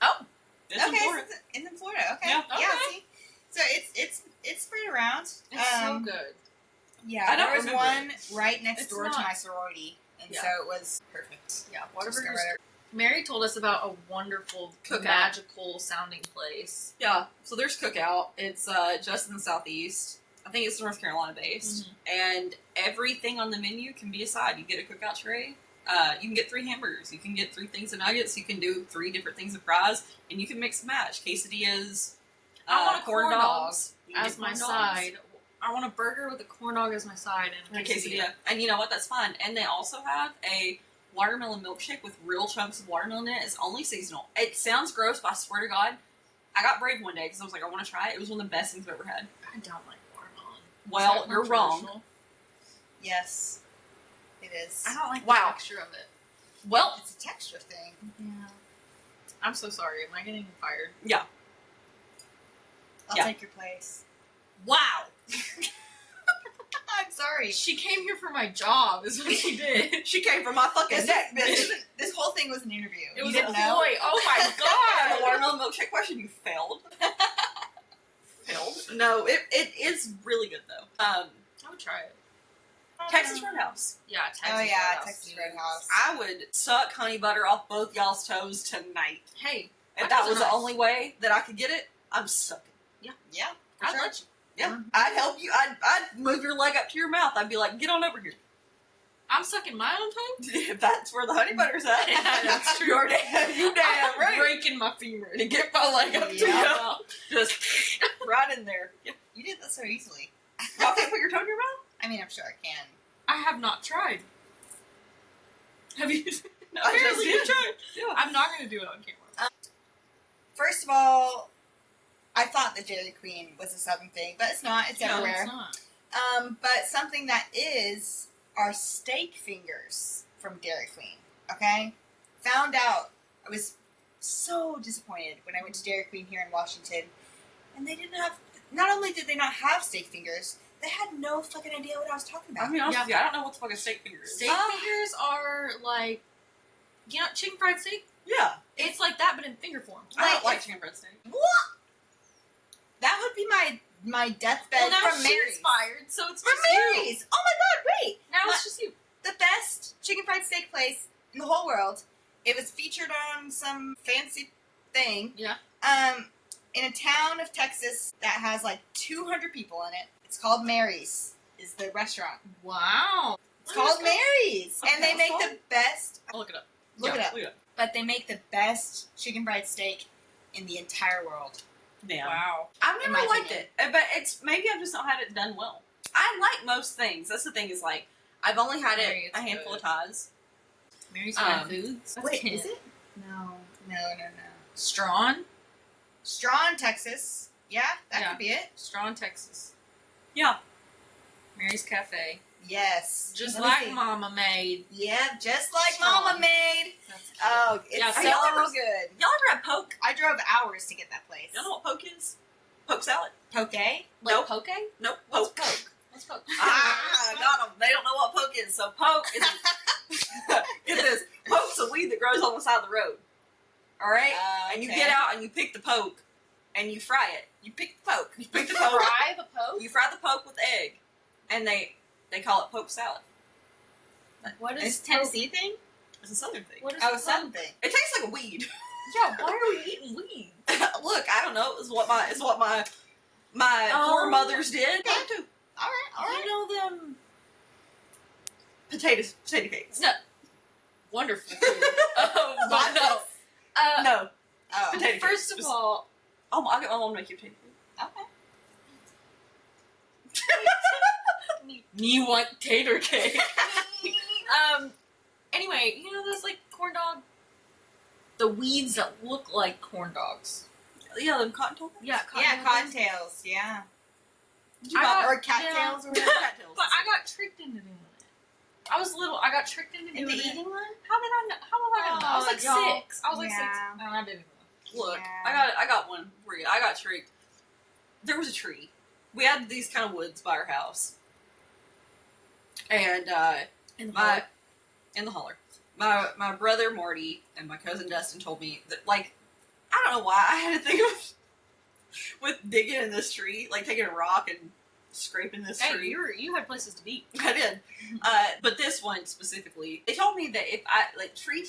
Oh, It's in Okay, Florida. so it's in Florida. Okay. Yeah. Okay. See? So it's spread around. it's so good. Yeah, I don't there was remember one right next It's door to not- my sorority, and Yeah. so it was perfect. Yeah, Just go Whataburger's. right Mary told us about a wonderful, Cookout. magical sounding place. Yeah, so there's Cookout. It's just in the southeast. I think it's North Carolina based. And everything on the menu can be a side. You get a Cookout tray. You can get 3 hamburgers. You can get 3 things of nuggets. You can do 3 different things of fries. And you can mix and match. Quesadillas. I want a corn dog dogs. You can as get my corn dogs. side. I want a burger with a corn dog as my side and And a quesadilla. And you know what? That's fine. And they also have a watermelon milkshake with real chunks of watermelon in it. It's only seasonal. It sounds gross, but I swear to God, I got brave one day because I was like, I want to try it. It was one of the best things I've ever had. I don't like watermelon. Well, Is that you're wrong. controversial? Yes, it is. I don't like Wow. the texture of it. Well, It's a texture thing. Yeah. I'm so sorry. Am I getting fired? I'll Yeah. take your place. wow. I'm sorry. She came here for my job, is what she did. She came from my fucking This, neck, this, bitch. this whole thing was an interview. It You was a didn't know? ploy. Oh my And the god! watermelon milkshake question, you failed. Failed. No, it is really good though. I would try it. Texas Roadhouse. Yeah, Texas Oh yeah, Roadhouse, Texas dude. Roadhouse. I would suck honey butter off both y'all's toes tonight. Hey, If That that was was nice. the only way that I could get it, I'm sucking. Yeah, for I'd sure. let you. Yeah, I'd help you. I'd move your leg up to your mouth. I'd be like, get on over here. I'm sucking my own toe. If that's where the honey butter's at. Yeah, that's true. You're damn, you damn I'm right. breaking my femur. To get my leg up to Yeah. you. Just right in there. Yeah. You did that so easily. Y'all can't put your toe in your mouth? I mean, I'm sure I can. I have not tried. Have you? No, Apparently I you just tried. did. Yeah. I'm not going to do it on camera. First of all, I thought the Dairy Queen was a Southern thing, but it's not. It's No, No, everywhere. it's not. But something that is are steak fingers from Dairy Queen. Okay, found out. I was so disappointed when I went to Dairy Queen here in Washington, and they didn't have. Not only did they not have steak fingers, they had no fucking idea what I was talking about. I mean, honest Yeah. with you, I don't know what the fuck a steak finger is. Steak fingers are like, you know, chicken fried steak? Yeah. It's like that, but in finger form. I don't Like, like chicken breast steak. What? That would be my deathbed Well, now from she's Mary's. fired, so it's From just you. Mary's. Oh my God! Wait. Now What? it's just you. The best chicken fried steak place in the whole world. It was featured on some fancy thing. Yeah. In a town of Texas that has like 200 people in it. It's called Mary's. Is the restaurant. Wow. It's called Mary's, Okay, and they what's make called? the best. I'll look it up. Look Yeah, it up. Look it up. But they make the best chicken fried steak in the entire world. Damn. Wow. I've In never my liked opinion. it, but it's maybe I've just not had it done well. I like most things. That's the thing is like I've only had Mary, it it's a handful good. of times. Mary's Fine Um, Foods. That's Wait, Kent. is it? No. Strawn? Strawn, Texas. Yeah, that Yeah. could be it. Strawn, Texas. Yeah. Mary's Cafe. Yes. Just Let me like see. Mama made. Yeah, just like Strawn. Mama made. That's cute. Oh, it's Yeah, so y'all ever- good. Y'all ever had poke? I drove hours to get that place. Y'all know what poke is? Poke salad. Poke? Like Nope. poke? Nope. What's Poke. poke? What's poke? Ah, got them. They don't know what poke is. So poke is get this. Poke's a weed that grows on the side of the road. All right, and you get out and you pick the poke, and you fry it. You pick the poke. You pick the poke. Fry the poke? You fry the poke with egg, and they call it poke salad. What is It's a Tennessee thing? It's a southern thing. What is Oh, the something. It tastes like a weed. Yeah, why are we eating weed? Look, I don't know. It's what my foremothers did. Okay. Too. Alright. You know them Potato cakes. No. Wonderful food. But no. No. Oh. Potato cakes. First of Just- all, I'll get my mom to make you potato cake. Okay. me want tater cake. Anyway, you know those like corn dog, the weeds that look like corn dogs. Yeah, them cotton tails. Yeah, Cottontails. Yeah. Did you I buy got- Or cattails or whatever. cattails? But I got tricked into doing it. I was little. I got tricked into doing Into it. eating one? How did I know? How was I gonna know? I was like y'all. 6. I was like 6. Yeah. And I didn't know. Look, Yeah. I got one for you. I got tricked. There was a tree. We had these kind of woods by our house, and In my in the holler. My brother Marty and my cousin Dustin told me that, like, I don't know why I had to think of with digging in this tree, like taking a rock and scraping this Hey, tree. you had places to be. I did, but this one specifically, they told me that if I like tree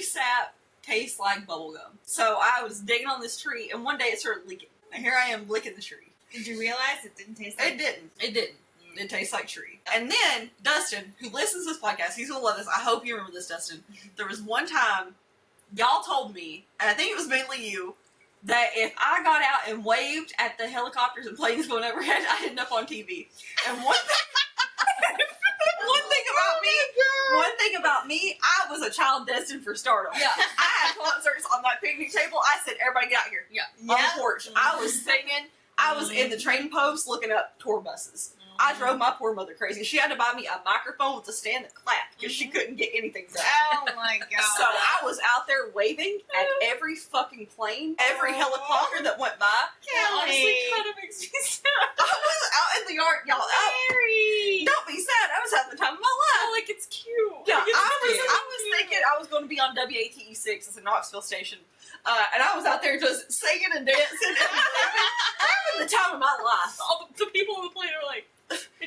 sap tastes like bubble gum. So I was digging on this tree, and one day it started leaking. And here I am licking the tree. Did you realize it didn't taste like It didn't. It didn't. It tastes like tree. And then Dustin, who listens to this podcast, he's gonna love this. I hope you remember this, Dustin. There was one time y'all told me, and I think it was mainly you, that if I got out and waved at the helicopters and planes going overhead, I'd end up on TV. And one thing about me, I was a child destined for stardom. Yeah. I had concerts on that picnic table. I said, "Everybody get out here." Yeah. On the porch. I was singing. I was in the train post looking up tour buses. I drove my poor mother crazy. She had to buy me a microphone with a stand that clapped because she couldn't get anything done. Oh my god. So I was out there waving at every fucking plane, every helicopter that went by. That honestly kind of makes me sad. I was out in the yard, y'all. Mary. Don't be sad. I was having the time of my life. Like it's cute. Yeah, Like, it's cute. I was thinking I was going to be on WATE 6. It's a Knoxville station. And I was out there just singing and dancing and having the time of my life. All the people on the plane are like,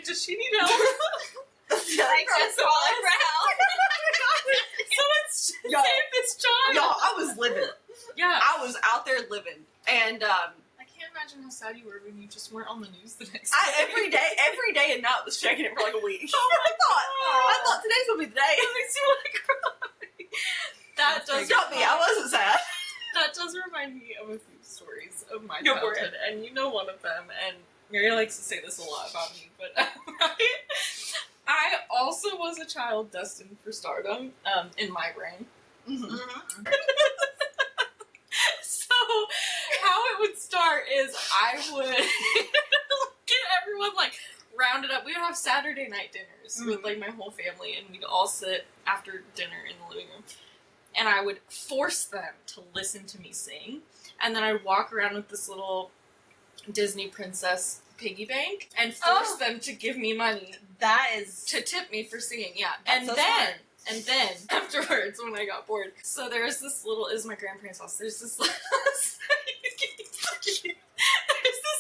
does she need help? Yeah, Like that's just all. falling for help. Someone's Y'all. save this child. Y'all, I was living. Yeah. I was out there living. And I can't imagine how sad you were when you just weren't on the news the next day. every day and night was checking it for like a week. Oh my I thought today's going to be the day. That makes me want to cry. That does Don't be. I wasn't sad. That does remind me of a few stories of my Go for childhood, and you know one of them, and Mary likes to say this a lot about me, but I also was a child destined for stardom, in my brain. Mm-hmm. So, how it would start is I would get everyone, like, rounded up. We would have Saturday night dinners with, like, my whole family, and we'd all sit after dinner in the living room. And I would force them to listen to me sing. And then I'd walk around with this little Disney princess piggy bank and force them to give me money That is to tip me for singing. Yeah. That's And so then smart. and then afterwards when I got bored. So there's this little is my grandparents' house. There's this little there's this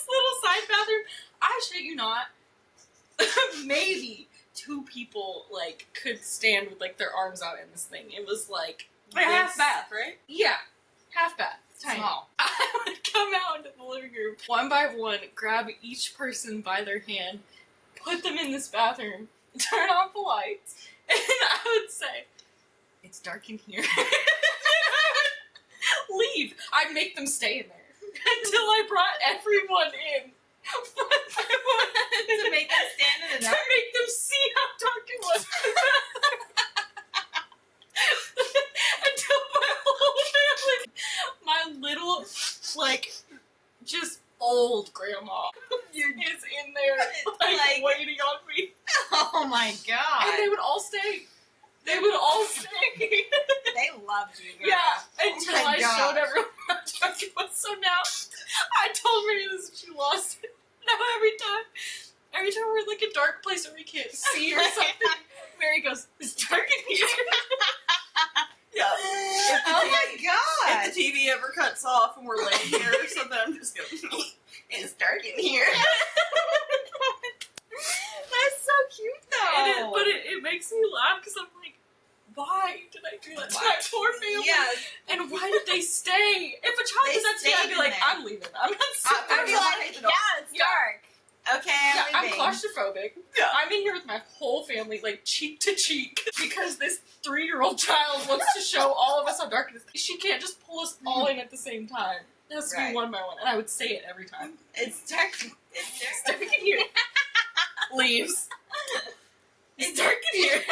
little side bathroom. I shit you not. Maybe 2 people like could stand with like their arms out in this thing. It was like Like a half this- bath, right? Yeah, half bath, tiny. Small. I would come out into the living room one by one, grab each person by their hand, put them in this bathroom, turn off the lights, and I would say, "It's dark in here." And I would leave. I'd make them stay in there until I brought everyone in. One by one, to make them stand in the to dark. make them see how dark it was. Until my whole family, my little, like, just old grandma is in there, like, waiting on me. Oh my god. And they would all stay. They would all stay. They loved you, girl. Yeah, until Oh my I gosh. showed everyone how dark it was. So now, I told Mary this and she lost it. Now every time we're in like a dark place where we can't see or something, Mary goes, "It's dark in here." Yeah. Oh my god! If the TV ever cuts off and we're laying here or something, I'm just going, it's dark in here. That's so cute though. But it makes me laugh because I'm like, why did I do that to my poor family? Yeah. And why did they stay? If a child They did that to me, I'd stayed be in like, there. I'm leaving. I'm not sitting I'd be there. like, yeah, it's Yeah. dark. Okay, Yeah, I'm leaving. claustrophobic. Yeah. I'm in here with my whole family, like cheek to cheek, because this 3-year-old child wants to show all of us how dark it is. She can't just pull us all in at the same time. It has to Right. be one by one, and I would say it every time. It's dark. It's dark in here. Leaves. It's dark in here.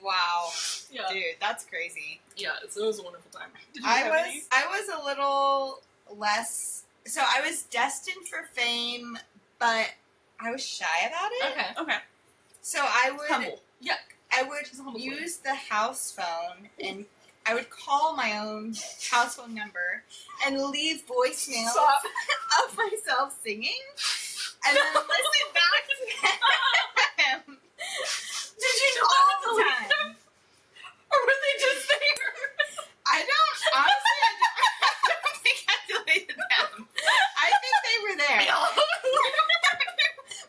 Wow, Yeah. dude, that's crazy. Yeah, it was a wonderful time. Did you I have any? was a little less. So I was destined for fame, but I was shy about it. Okay. Okay. So I would Humble. I would She's a humble use the house phone and I would call my own house phone number and leave voicemails Stop. of myself singing and then listen back to them. Did you know all that the time? Or were they just there? I don't think I deleted them. I think they were there.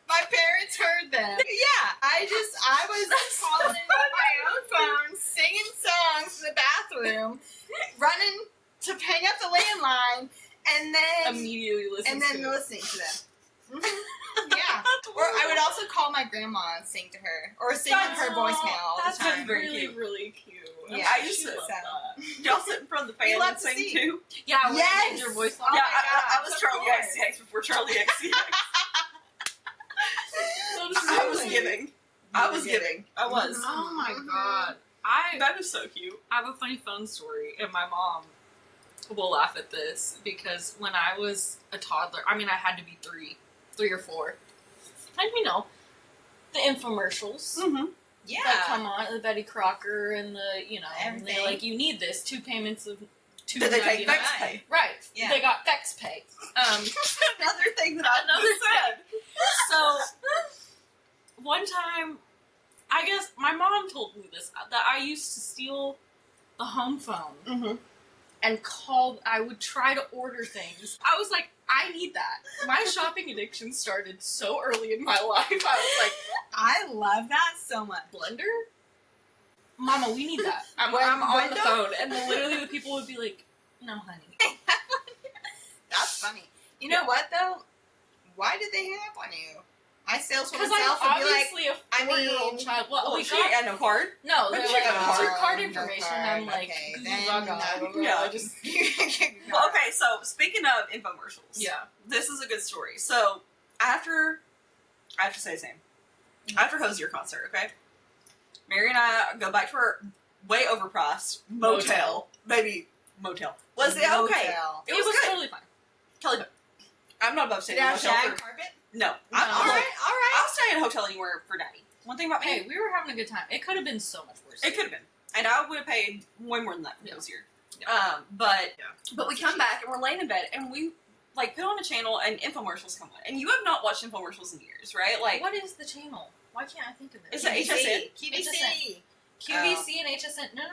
My parents heard them. Yeah, I was calling my own phone, singing songs in the bathroom, running to hang up the landline, and then Immediately listen listening to them. Yeah. Or I would also call my grandma and sing to her, or sing That's- her voicemail all that's the time. very really, cute. really cute. Yeah, I used to- love that. Y'all sit in front of the fan love and to sing see. too? Yeah, when Yes! you named your voice. Oh yeah, my I gosh, was of Charlie course. XCX before Charlie XCX. So I was sweet. giving. I was giving. I was. Oh my Mhm. god. I That is so cute. have a funny phone story, and my mom will laugh at this because when I was a toddler, I mean, I had to be 3 or 4. And you know, the infomercials Mm-hmm. Yeah. that come on, the Betty Crocker and the, you know, and they're Everything. like, you need this, 2 payments of $2.99. Did they take Vex Vex Pay? Right. Yeah. They got Vex Pay. Another thing that I Another just said. So, one time, I guess my mom told me this, that I used to steal the home phone Mm-hmm. and I would try to order things. I was like, I need that. My shopping addiction started so early in my life. I was like, I love that so much. blender? Mama, we need that. I'm When- on the when phone. And then literally the people would be like, no, honey. That's funny. You know what though? Why did they hang up on you? My saleswoman Because I'm self would be like, obviously a I 4-year-old mean, child. Well, Oh, we she got had no card? no. But They're she like, got what's your no card card, information? no I'm card. like, Okay, goo then gaga. no. Yeah. I just Well, okay, so speaking of infomercials. yeah. This is a good story. So, after, I have to say his name. After Hosier concert, okay? Mary and I go back to our way overpriced motel. Maybe motel. Was it okay? Motel. It It was was good. totally fine. Kelly, I'm not above Did staying it in a have hotel shag for... carpet? No. No. I'm, All look, right, all right. I'll stay in a hotel anywhere for daddy. One thing about me, Hey, we were having a good time. It could have been so much worse. it could have been. And I would have paid way more than that for Yeah. Hosier. Yeah. But we come back and we're laying in bed and we like put on a channel and infomercials come on. And you have not watched infomercials in years, right? Like, What is the channel? Why can't I think of it? Is it HSN? QVC. QVC and HSN. No.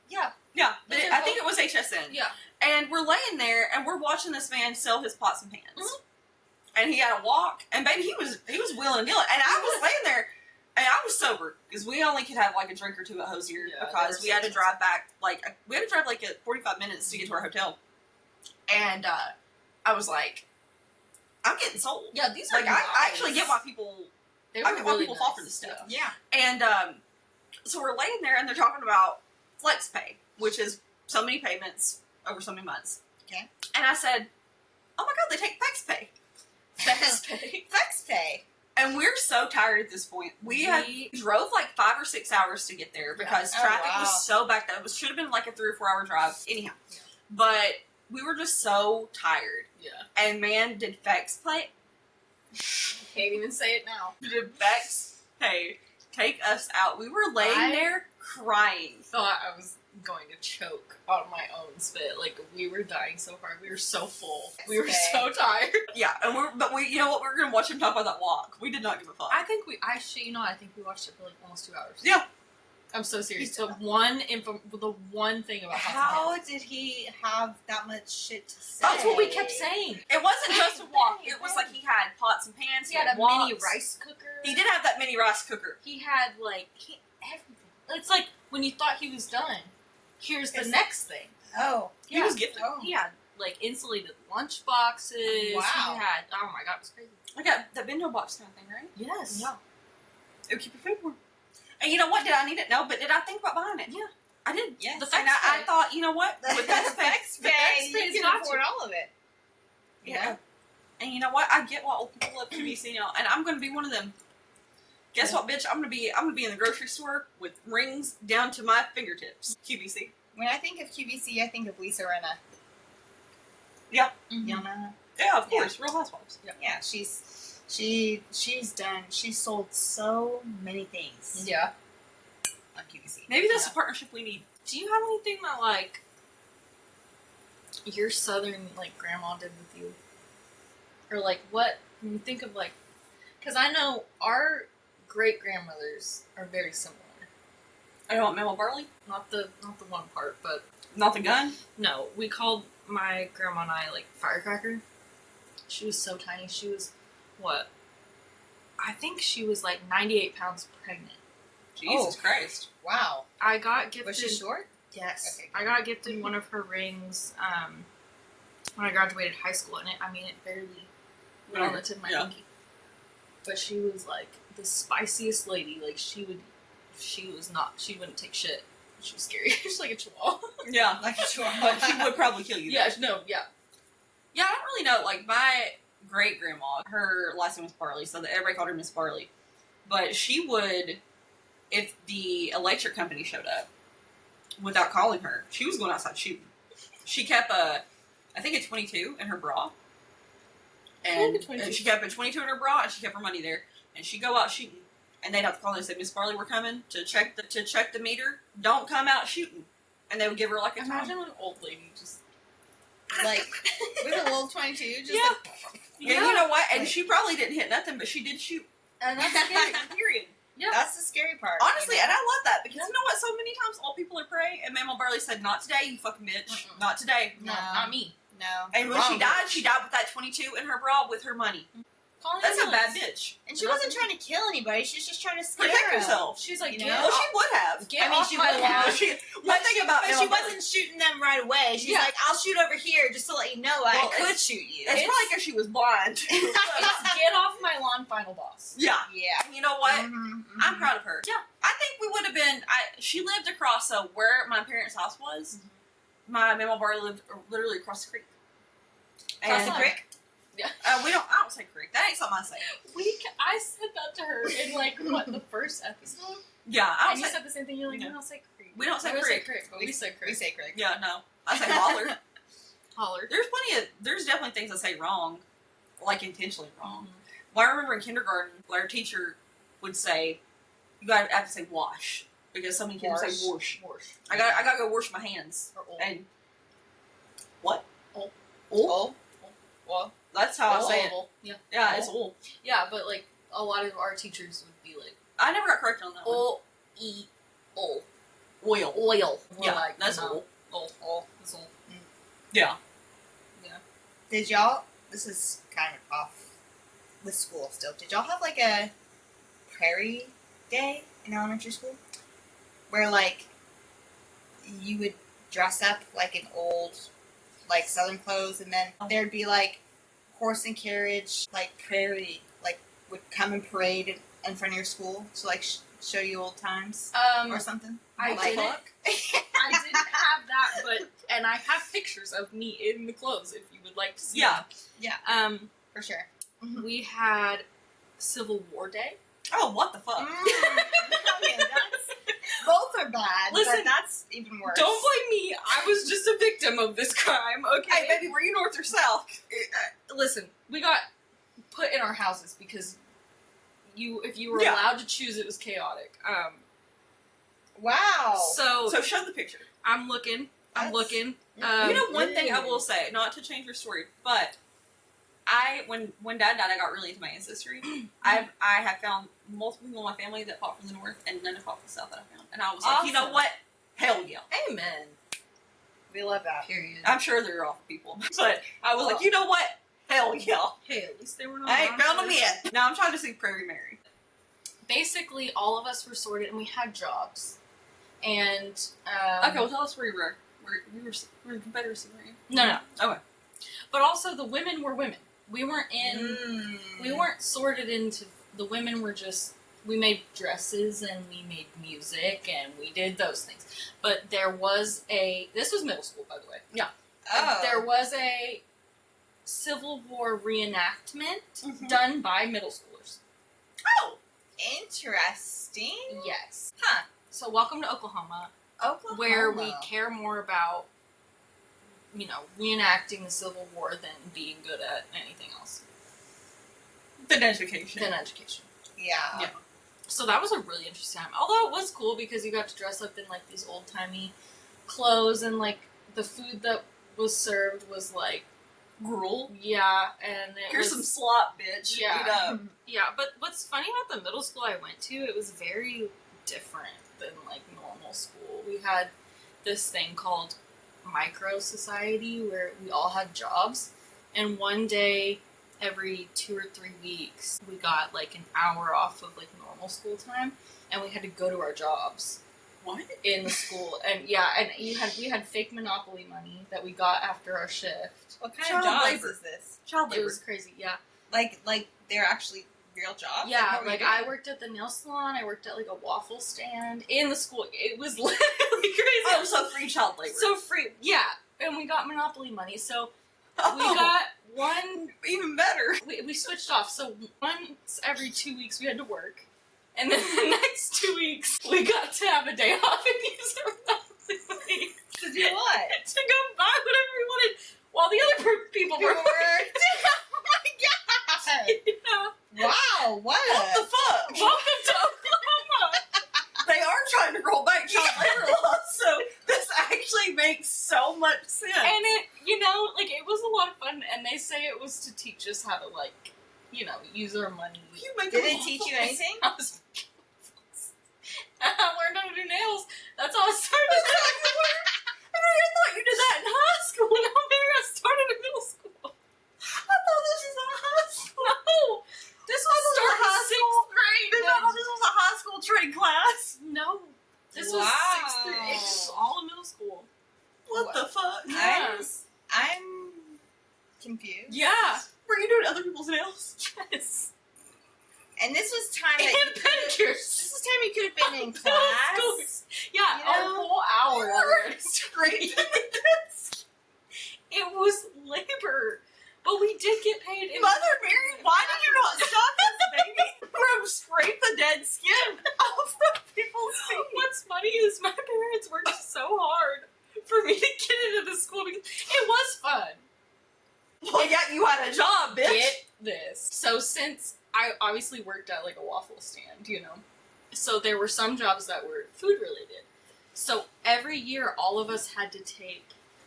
Yeah. yeah, Those are I think it was HSN. Yeah. And we're laying there and we're watching this man sell his pots and pans. Mhm. And he had a walk, and baby, he was willing to deal it. And I was laying there, and I was sober because we only could have like a drink or two at Hosier Yeah, because they we were had to so drive back we had to drive like 45 minutes to get to our hotel. And I was like, I'm getting sold. Yeah, these are Like I actually get why people They I were get why really people fall nice. for this stuff. Yeah. And so we're laying there, and they're talking about flex pay, which is so many payments over so many months. Okay. And I said, "Oh my God, they take flex pay, flex pay." Flex pay. And we're so tired at this point. We drove like 5 or 6 hours to get there because Yeah. Oh, traffic wow. was so backed up. It should have been like a 3 or 4 hour drive. Anyhow, Yeah. but we were just so tired. Yeah. And man, did flex pay? Can't even say it now. Did flex pay take us out? We were laying I- there crying. Thought I was going to choke on my own spit. Like, we were dying so hard. We were so full. We were Okay. so tired. Yeah, and you know what? We're gonna watch him talk about that walk. We did not give a fuck. I think I think we watched it for like almost 2 hours. Yeah. I'm so serious. The one thing about How did he have that much shit to say? That's what we kept saying. It wasn't just a walk. It was like he had pots and pans. He had a woks. mini rice cooker. He did have that mini rice cooker. He had everything. It's like when you thought he was done. Here's the next thing. Oh. He was gifted. Oh. He had like insulated lunch boxes. Wow. He had my god, it was crazy. I got the bento box kind of thing, right? Yes. Yeah. It would keep your food warm. And you know what? Did I need it? No, but did I think about buying it? Yeah. I did. Yes. The And I thought, you know what? With that Vex space, Bay, Space you got can afford you. all of it. yeah. And you know what? I get why old people love QVC now, and I'm going to be one of them. Guess what, bitch? I'm gonna be in the grocery store with rings down to my fingertips. QVC. When I think of QVC, I think of Lisa Rinna. Yeah. Mhm. You know her? Yeah, of course. Real Housewives. Yeah, she's sold so many things Yeah. on QVC. Maybe that's the partnership we need. Do you have anything that like your southern like grandma did with you, or like what when you think of like? Because I know our great grandmothers are very similar. I don't want Mama Barley. Not the one part, but Not the gun. no, we called my grandma and I like firecracker. She was so tiny. She was what? I think she was like 98 pounds pregnant. Jesus Christ. Wow. I got gifted. Was she short? Yes, Okay. I got gifted one of her rings when I graduated high school, and it barely went on the tip of my Yeah. pinky. But she was like the spiciest lady. Like she wouldn't take shit. She was scary. She's like a chihuahua. Yeah. Like a short. But she would probably kill you. Yeah, though. no, yeah. Yeah, I don't really know. Like, my great-grandma, her last name was Barley, so everybody called her Miss Barley. But she would, if the electric company showed up, without calling her, she was going outside shooting. She kept I think a 22 in her bra. And she kept a 22 in her bra, and she kept her money there. And she'd go out shooting. And they'd have to call and say, Miss Barley, we're coming to check the meter. Don't come out shooting. And they would give her like a time. Imagine an old lady just. Like, with a little 22, just Yeah. like, And you know what? And she probably didn't hit nothing, but she did shoot. and that's scary. Period. Yeah. That's the scary part. Honestly, you know? and I love that because you know what? So many times all people are praying, and Mama Barley said, "Not today, you fucking bitch. Mm-mm. Not today." No, No. not me. No. And when Wrong she bitch. died with that 22 in her bra with her money. Call an That's a bad ambulance. bitch. And she wasn't trying to kill anybody, she was just trying to scare Protect him. herself. She's like, You get know? Well, off, she would have. get I mean, off she my would lawn. have. One thing about But Mama she Barley- wasn't shooting them right away. She's Yeah. like, I'll shoot over here just to let you know I Well, could it's- shoot you. It's probably because she was blind. It's get off my lawn, final boss. Yeah. Yeah. And you know what? Mhm, I'm mhm. proud of her. Yeah. I think we would have been. She lived across where my parents' house was. My Mama Barley lived literally across the creek. Across And- the creek? Yeah. I don't say creek. That ain't something I say. I said that to her in like what the first episode, Yeah, I and don't you say. said the same thing. You're like, No. we don't say creek. We don't say We creek. but we say creek. We say creek. Yeah, no. I say holler. Holler. There's definitely things I say wrong, like intentionally wrong. Well, I remember in kindergarten, our teacher would say, "You gotta have to say wash," because so many kids would say wash. Wash. I gotta go wash my hands. Or old. And what? Old. Oh. Well, That's how I say it. Old. Yeah. Yeah, it's old. Yeah, but like a lot of our teachers would be like, I never got corrected on that one. oil. Oil. Oil. We're Yeah, like, that's no. old. Old. It's old. Yeah. did y'all, this is kind of off with school still, did y'all have like a prairie day in elementary school? Where like, you would dress up like in old, like southern clothes, and then there'd be like horse and carriage, like prairie, like would come and parade in front of your school to like show you old times or something? I Like, didn't. I didn't have that, and I have pictures of me in the clothes if you would like to see. Yeah. them. Yeah. For sure. We had Civil War Day. Oh, what the fuck? Okay, both are bad, Listen, but that's even worse. Don't blame me. I was just a victim of this crime. Okay, Hey, baby, were you north or south? Listen, we got put in our houses because if you were Yeah. allowed to choose, it was chaotic. Wow. So So show the picture. I'm looking. I'm looking. You know, one thing I will say, not to change your story, but when Dad died, I got really into my ancestry. I have found multiple people in my family that fought from the north, and none have fought from the south that I found. And I was like, you know Awesome. what? Hell yeah. Amen. We love that. Period. I'm sure they're awful people, but I was like, you know what? Hell yeah. Hey, at least they were not. I ain't found them yet. Now I'm trying to see Prairie Mary. Basically, all of us were sorted, and we had jobs. And Okay, well, tell us where you were. We were in Confederacy, were you? no. Okay. But also, the women were women. We weren't in. We weren't sorted into. The women were just. We made dresses and we made music and we did those things. But there was a. This was middle school, by the way. Yeah. Oh. There was a Civil War reenactment Mhm. done by middle schoolers. Oh. Interesting. Yes. Huh. So, welcome to Oklahoma, Oklahoma. where we care more about, reenacting the Civil War than being good at anything else Than education. than education. Yeah. Yeah. So that was a really interesting time. Although it was cool because you got to dress up in like these old timey clothes and like the food that was served was like Gruel. yeah, and it Here's was, some slop, bitch. Yeah. Eat up. yeah. But what's funny about the middle school I went to, it was very different than like normal school. We had this thing called micro society where we all had jobs, and one day every 2 or 3 weeks we got like an hour off of like normal school time, and we had to go to our jobs What? in the school. And yeah, and we had fake Monopoly money that we got after our shift. What kind Child of jobs labor. is this? Child It labor. was crazy. Yeah. Like they're actually real jobs? Yeah, what were you like doing? I worked at the nail salon. I worked at like a waffle stand in the school. It was literally crazy. Oh, so free child labor. So free, yeah. And we got Monopoly money, so Oh, we got one. even better. We switched off. So once every 2 weeks we had to work, and then the next 2 weeks we got to have a day off and use our Monopoly money To do what? to go buy whatever we wanted, while the other people were People worked. Oh my god! Yeah. Wow, what? What the fuck? Welcome to Oklahoma. They are trying to roll back child labor laws, so this actually makes so much sense. And it, it was a lot of fun, and they say it was to teach us how to, like, use our money. You make Did them it teach you waffles. anything? I was I learned how to do nails. That's how I started. I thought you did that in high school. No, Mary, I started in middle school. I thought this was a high school. No, this was was starting high school. sixth grade. I thought this was a high school trade class. No, this was Wow. sixth grade. It was all in middle school. What the fuck? Yeah. I'm confused. Yeah. Were you doing other people's nails? Yes. And this was time that And you could've- pedicures. This was time you could have been in Middle class. schools. Yeah, You a know? whole hour. You were straight. It was labor, but we did get paid. It was- Mother Mary, why did you not stop this baby from scrape the dead skin off of people's feet? What's funny is my parents worked so hard for me to get into the school because it was fun. Well, yeah, you had a job, bitch. Get this. So since I obviously worked at like a waffle stand, so there were some jobs that were food related. So every year, all of us had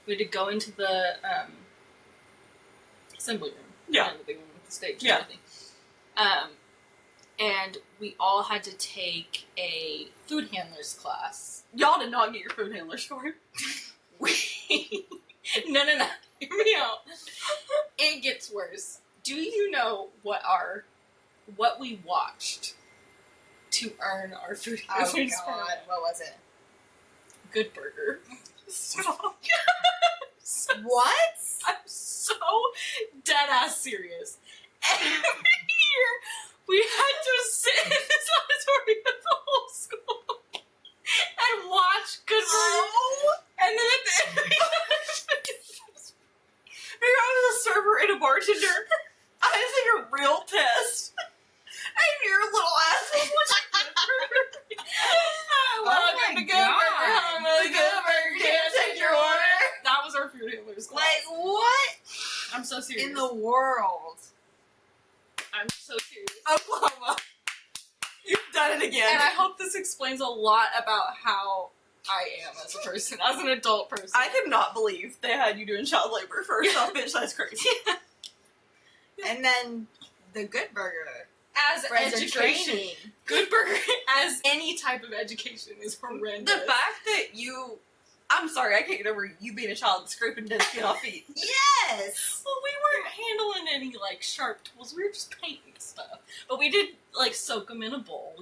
we had to go into the assembly room. Yeah. The big one with the stage Yeah. and everything. And we all had to take a food handlers class. Y'all did not get your food handler score. No. Hear me out. It gets worse. Do you know what we watched to earn our food Oh handlers god, what was it? Good Burger. Stop. What? I'm so dead ass serious. Every year we had to sit in this auditorium the whole school and watch Good Burger. Oh. And then at the end, Maybe I was a server and a bartender. I had to take a real test. And your little asshole was welcome to Good Burger. Home of the Good Burger. Can't take your order. That was our food handlers class. Like what I'm so serious. in the world? I'm so serious. Oklahoma. You've done it again. And I hope this explains a lot about how I am as a person, as an adult person. I cannot believe they had you doing child labor. First off, bitch, that's crazy. And then the Good Burger. as Friends are education, training. Good Burger as any type of education is horrendous. The fact that you, I'm sorry, I can't get over you being a child scraping dead skin off feet. Yes! Well, we weren't handling any like sharp tools. We were just painting stuff, but we did like soak them in a bowl,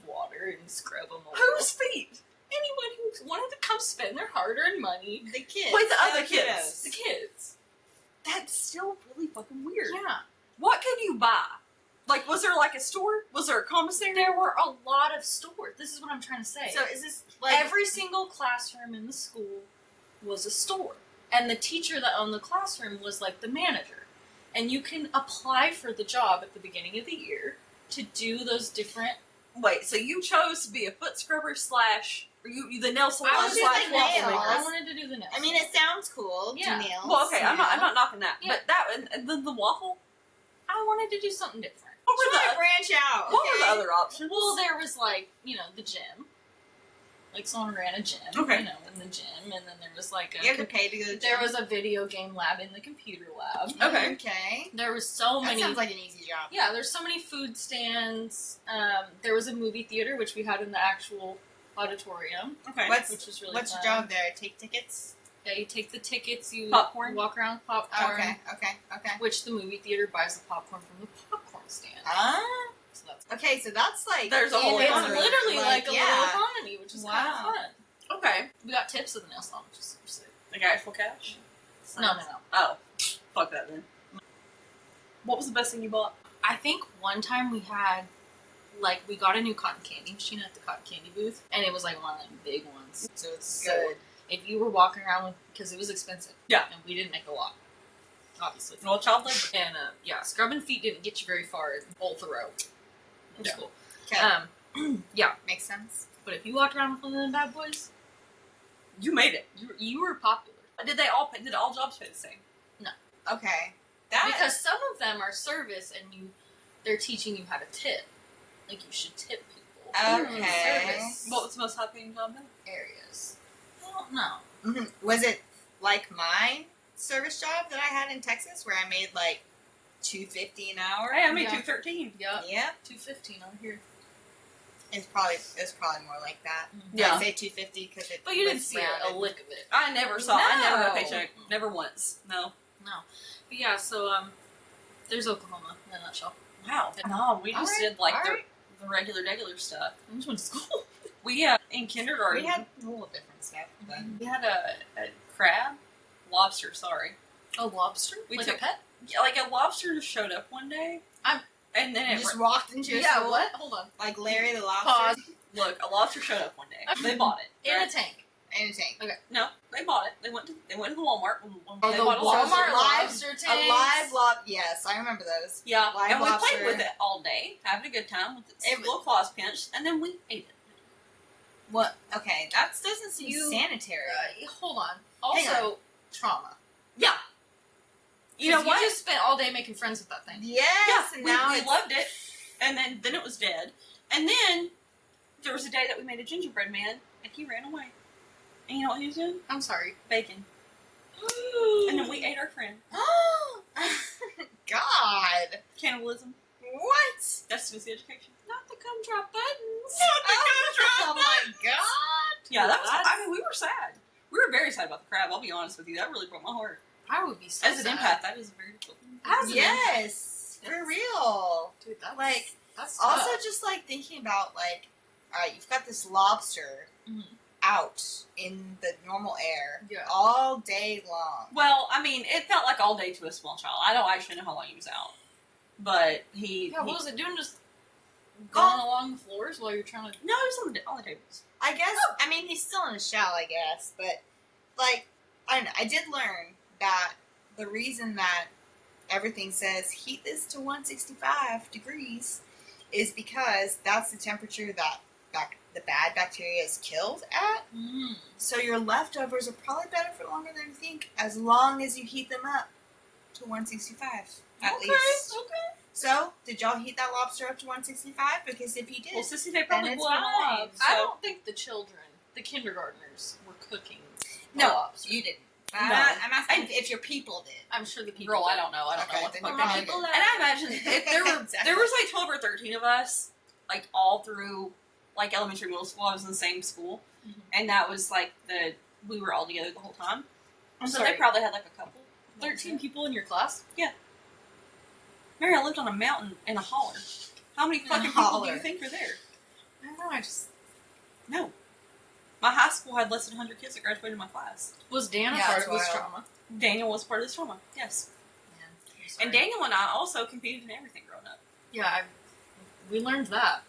water and scrub them. Whose feet? Anyone who wanted to come spend their hard-earned money. The kids. Wait, the other The kids. The kids. That's still really fucking weird. Yeah. What could you buy? Like, was there like a store? Was there a commissary? There were a lot of stores. This is what I'm trying to say. So is this like Every single classroom in the school was a store. And the teacher that owned the classroom was like the manager. And you can apply for the job at the beginning of the year to do those different... Wait, so you chose to be a foot scrubber slash, or you the nail salon I was slash like waffle nails. I maker? wanted to do the nails. I mean, it sounds cool. Yeah. Do nails. Well, okay, I'm not knocking that, Yeah. but that and then the waffle. I wanted to do something different. What were Try the to branch out. what were okay? the other options? Well, there was like, the gym. Like someone ran a gym, Okay. in the gym, and then there was like You have to pay to go to the there gym. was a video game lab in the computer lab. Okay. Okay. There was so That many. sounds like an easy job. Yeah, there's so many food stands. There was a movie theater, which we had in the actual auditorium, Okay. What's which was really what's fun. your job there? Take tickets? Yeah, you take the tickets, you Popcorn? walk around with popcorn, Okay. which the movie theater buys the popcorn from the popcorn stand. Ah. So that's Okay, so that's like There's a whole in it's economy. literally like a little yeah. economy, which is kind of Wow. fun. Okay. We got tips of the nail salon, which is super sick. Like actual cash? No. Oh, fuck that then. What was the best thing you bought? I think one time we had, we got a new cotton candy machine at the cotton candy booth, and it was like one of them big ones. So it's Good. if you were walking around with, because it was expensive. Yeah. And we didn't make a lot, obviously. Well, child labor. And scrubbing feet didn't get you very far in both row in Yeah. school. Okay. Yeah. Makes sense. But if you walked around with one of them bad boys, You made it. you were popular. Did all jobs pay the same? Okay. That Because some of them are service, and they're teaching you how to tip. Like you should tip people. Okay. Service What was the most high paying job then? areas. I don't know. Mhm. Was it like my service job that I had in Texas where I made like $2.50 an hour? Hey, I made Yeah. 213. Yeah. Yeah. 215 on here. It was probably more like that. Yeah. I say $2.50 because it But you didn't was see rounded. a lick of it. I never got a No. paycheck. Never once. No. No. But yeah, so there's Oklahoma in a nutshell. Wow. No, we just Alright, did like alright. the regular stuff. I just went to school. We in kindergarten We had a little different stuff, but we had a crab, lobster. Sorry, A lobster? We Like took- a pet? yeah, like a lobster just showed up one day. And then you it just walked into a Yeah, school what? Hold on. like Larry the Lobster Pause. look, a lobster showed up one day. They bought it. In a right? tank. in a tank. No, they bought it. They went to the Walmart. When Oh, they the bought a lobster. Walmart live- lobster tanks. A live lobster. Yes, I remember those. Yeah, live and we lobster. played with it all day, having a good time with its It- little claws pinched, and then we ate it. What? Okay, that doesn't seem You- sanitary. Hold on. Hang Also, trauma. Yeah. You know 'Cause what? You just spent all day making friends with that thing. Yes, Yeah, and we now it's loved it, and then it was dead, and then there was a day that we made a gingerbread man, and he ran away. And you know what he was doing? I'm sorry. Bacon. And then we ate our friend. God, Cannibalism. what? That's just the education. Not the gumdrop buttons. Oh my God! Yeah, that was. That's- I mean, we were sad. We were very sad about the crab. I'll be honest with you. That really broke my heart. I would be so As an sad. empath, that is very difficult. As an Yes, for Yes. real. Dude, that's Like, that's Also, tough. just like thinking about like, all right, you've got this lobster Mhm. out in the normal air Yeah. all day long. Well, I mean, it felt like all day to a small child. I don't actually know how long he was out, but Yeah, he what was it doing? Just going along the floors while you're trying to. no, he was on the tables. I guess. I mean, he's still in a shell, I guess, but like, I don't know. I did learn that the reason that everything says heat this to 165 degrees is because that's the temperature that the bad bacteria is killed at. Mm. So your leftovers are probably better for longer than you think, as long as you heat them up to 165 at least. Okay. So, did y'all heat that lobster up to 165? Because if you did, Well, Sissy, they probably it's blew out fine. alive. I So don't think the children the kindergartners were cooking. No, lobster. you didn't. No. I'm asking if your people did. I'm sure the people. Girl, I did. don't know. I don't Okay, know what the then fuck you're they not did. good. And I imagine if there were Exactly. there was like 12 or 13 of us, like all through like elementary, middle school. I was in the same school, Mhm. and that was like we were all together the whole time. I'm so sorry. they probably had like a couple. 13 people in your class? Mary, I lived on a mountain in a holler. How many fucking people do holler. you think are there? I don't know. I just No. My high school had less than 100 kids that graduated my class. was Dan a Yeah, part it's of this wild. drama. Daniel was part of this trauma. Yes. I'm sorry. And Daniel and I also competed in everything growing up. Yeah, we learned that.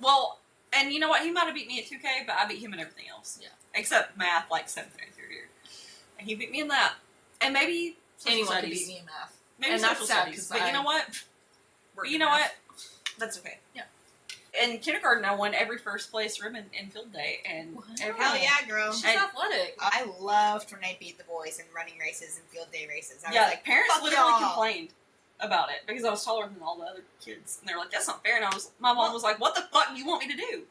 Well, and you know what? He might have beat me at 2K, but I beat him in everything else. Yeah. Except math, like 7th and 8th grade. And he beat me in that. And maybe social Anyone studies. could beat me in math. Maybe And social that's sad, studies. 'cause But I you know what? Worked You in know math. what? That's okay. Yeah. In kindergarten, I won every first place ribbon in field day, and Wow. every Hell yeah, girl. She's And- athletic. I loved when I beat the boys in running races and field day races. I yeah, was like, parents fuck literally y'all. complained about it because I was taller than all the other kids, and they were like, "That's not fair." And my mom was like, "What the fuck do you want me to do?"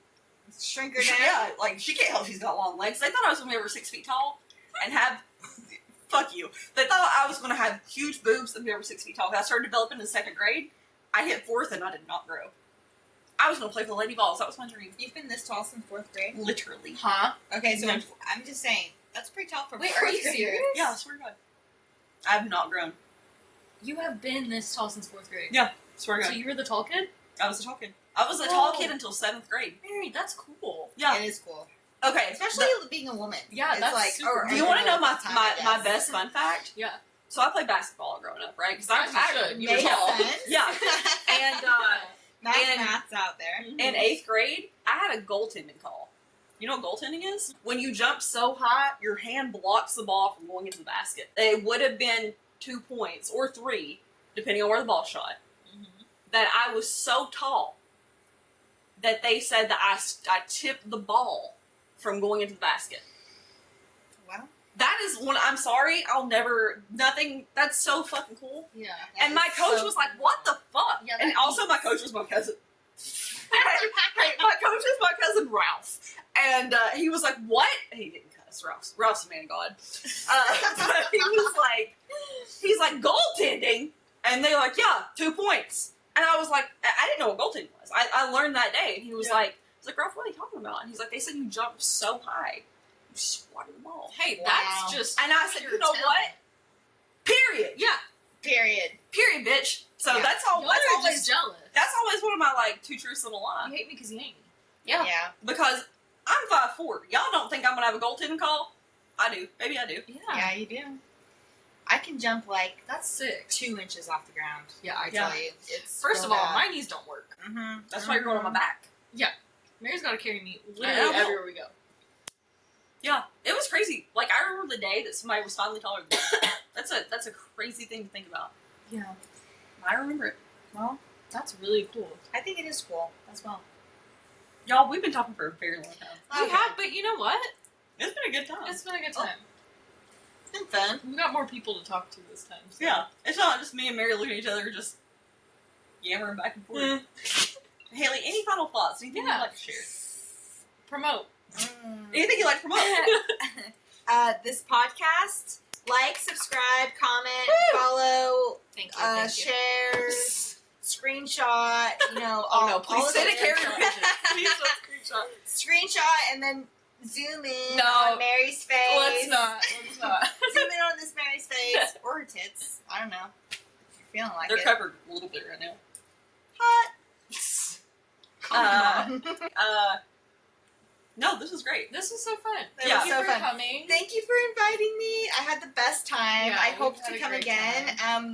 Shrink her down. Yeah, like she can't help she's got long legs. They thought I was gonna be over 6 feet tall and have. Fuck you. They thought I was gonna have huge boobs and be over 6 feet tall. I started developing in 2nd grade. I hit 4th and I did not grow. I was gonna play for the Lady Balls. That was my dream. You've been this tall since 4th grade? Literally. Huh? Okay, so Yeah. I'm just saying, that's pretty tall for Wait, 4th are you grade. serious? Yeah, I swear to God. I have not grown. You have been this tall since 4th grade. Yeah. Swear to So God. you were the tall kid? I was a tall kid. I was a tall Whoa. kid until 7th grade. Mary, that's cool. Yeah. It is cool. Okay. Especially being a woman. Yeah, it's that's like, super or- Do you want to know my at the time, my, I my guess. best fun fact? Yeah. So I played basketball growing up, right? Because As you should. You were Makes tall. sense. Yeah. And Math's out there. in 8th grade, I had a goaltending call. You know what goaltending is? When you jump so high, your hand blocks the ball from going into the basket. It would have been 2 points or 3, depending on where the ball shot. Mhm. That I was so tall that they said that I tipped the ball from going into the basket. Wow. That is one. I'm sorry. I'll never. Nothing. That's so fucking cool. Yeah. And my coach was like, "What the fuck?" Yeah, and that also, my coach was my cousin. Hey, my coach is my cousin Ralph, and he was like, "What?" He didn't cuss. Ralph's a man of God. But he's like goaltending, and they were like, "Yeah, 2 points." And I was like, I didn't know what goaltending was. I learned that day, and he was like, Ralph, what are you talking about? And he's like, they said you jumped so high, you swatted the ball. Hey, Wow. that's just. And I said, pure you know talent. what? Period. Yeah. Period. Period, bitch. So Yeah. that's all. Y'all That's are always just jealous. That's always one of my like 2 truths and a lie. You hate me because you hate me. Yeah. Yeah. Because I'm 5'4". Y'all don't think I'm gonna have a goaltending call? I do. Maybe I do. Yeah. Yeah, you do. I can jump like That's sick. 2 inches off the ground. Yeah, I Yeah. Tell you, it's First of real all, bad. my knees don't work. Mm-hmm. That's why you're going on my back. Mary's got to carry me I literally know. everywhere we go. Yeah. It was crazy. Like I remember the day that somebody was finally taller than me. That's a crazy thing to think about. Yeah. I remember it. Well, that's really cool. I think it is cool as well. Y'all, we've been talking for a very long time. We Okay. have, but you know what? It's been a good time. It's been a good time. It's been fun. We got more people to talk to this time. So. Yeah. It's not just me and Mary looking at each other just yammering back and forth. Haley, any final thoughts? Anything Yeah. you'd like to share? Promote. Anything you'd like to promote? This podcast, like, subscribe, comment, follow, Thank you. share, screenshot, you know, Oh no, all please of send a it. carrier pigeon. Please don't screenshot. Screenshot and then zoom in No. on Mary's face. Let's not. Zoom in on this Mary's face or her tits. I don't know. If you're feeling like They're it. covered a little bit right now. Hot. Come on. No, this was great. This was so fun. That Yeah. was Thank so you for fun. coming. Thank you for inviting me. I had the best time. Yeah, I we hope had to a come great again.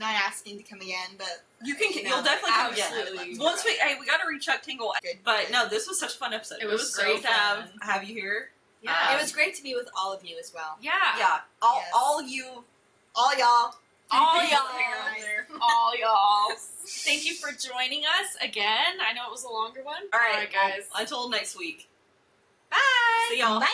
Not asking to come again, but You can. You know, You'll definitely come absolutely. again. Once we got to reach out Tingle. Good. But no, this was such a fun episode. It was so great to fun. have you here. Yeah. it was great to be with all of you as well. Yeah. Yeah, all Yes. all you. All y'all. All people y'all. out there. All y'all. Thank you for joining us again. I know it was a longer one. All right, guys. well, until next week. Bye. See y'all. Bye.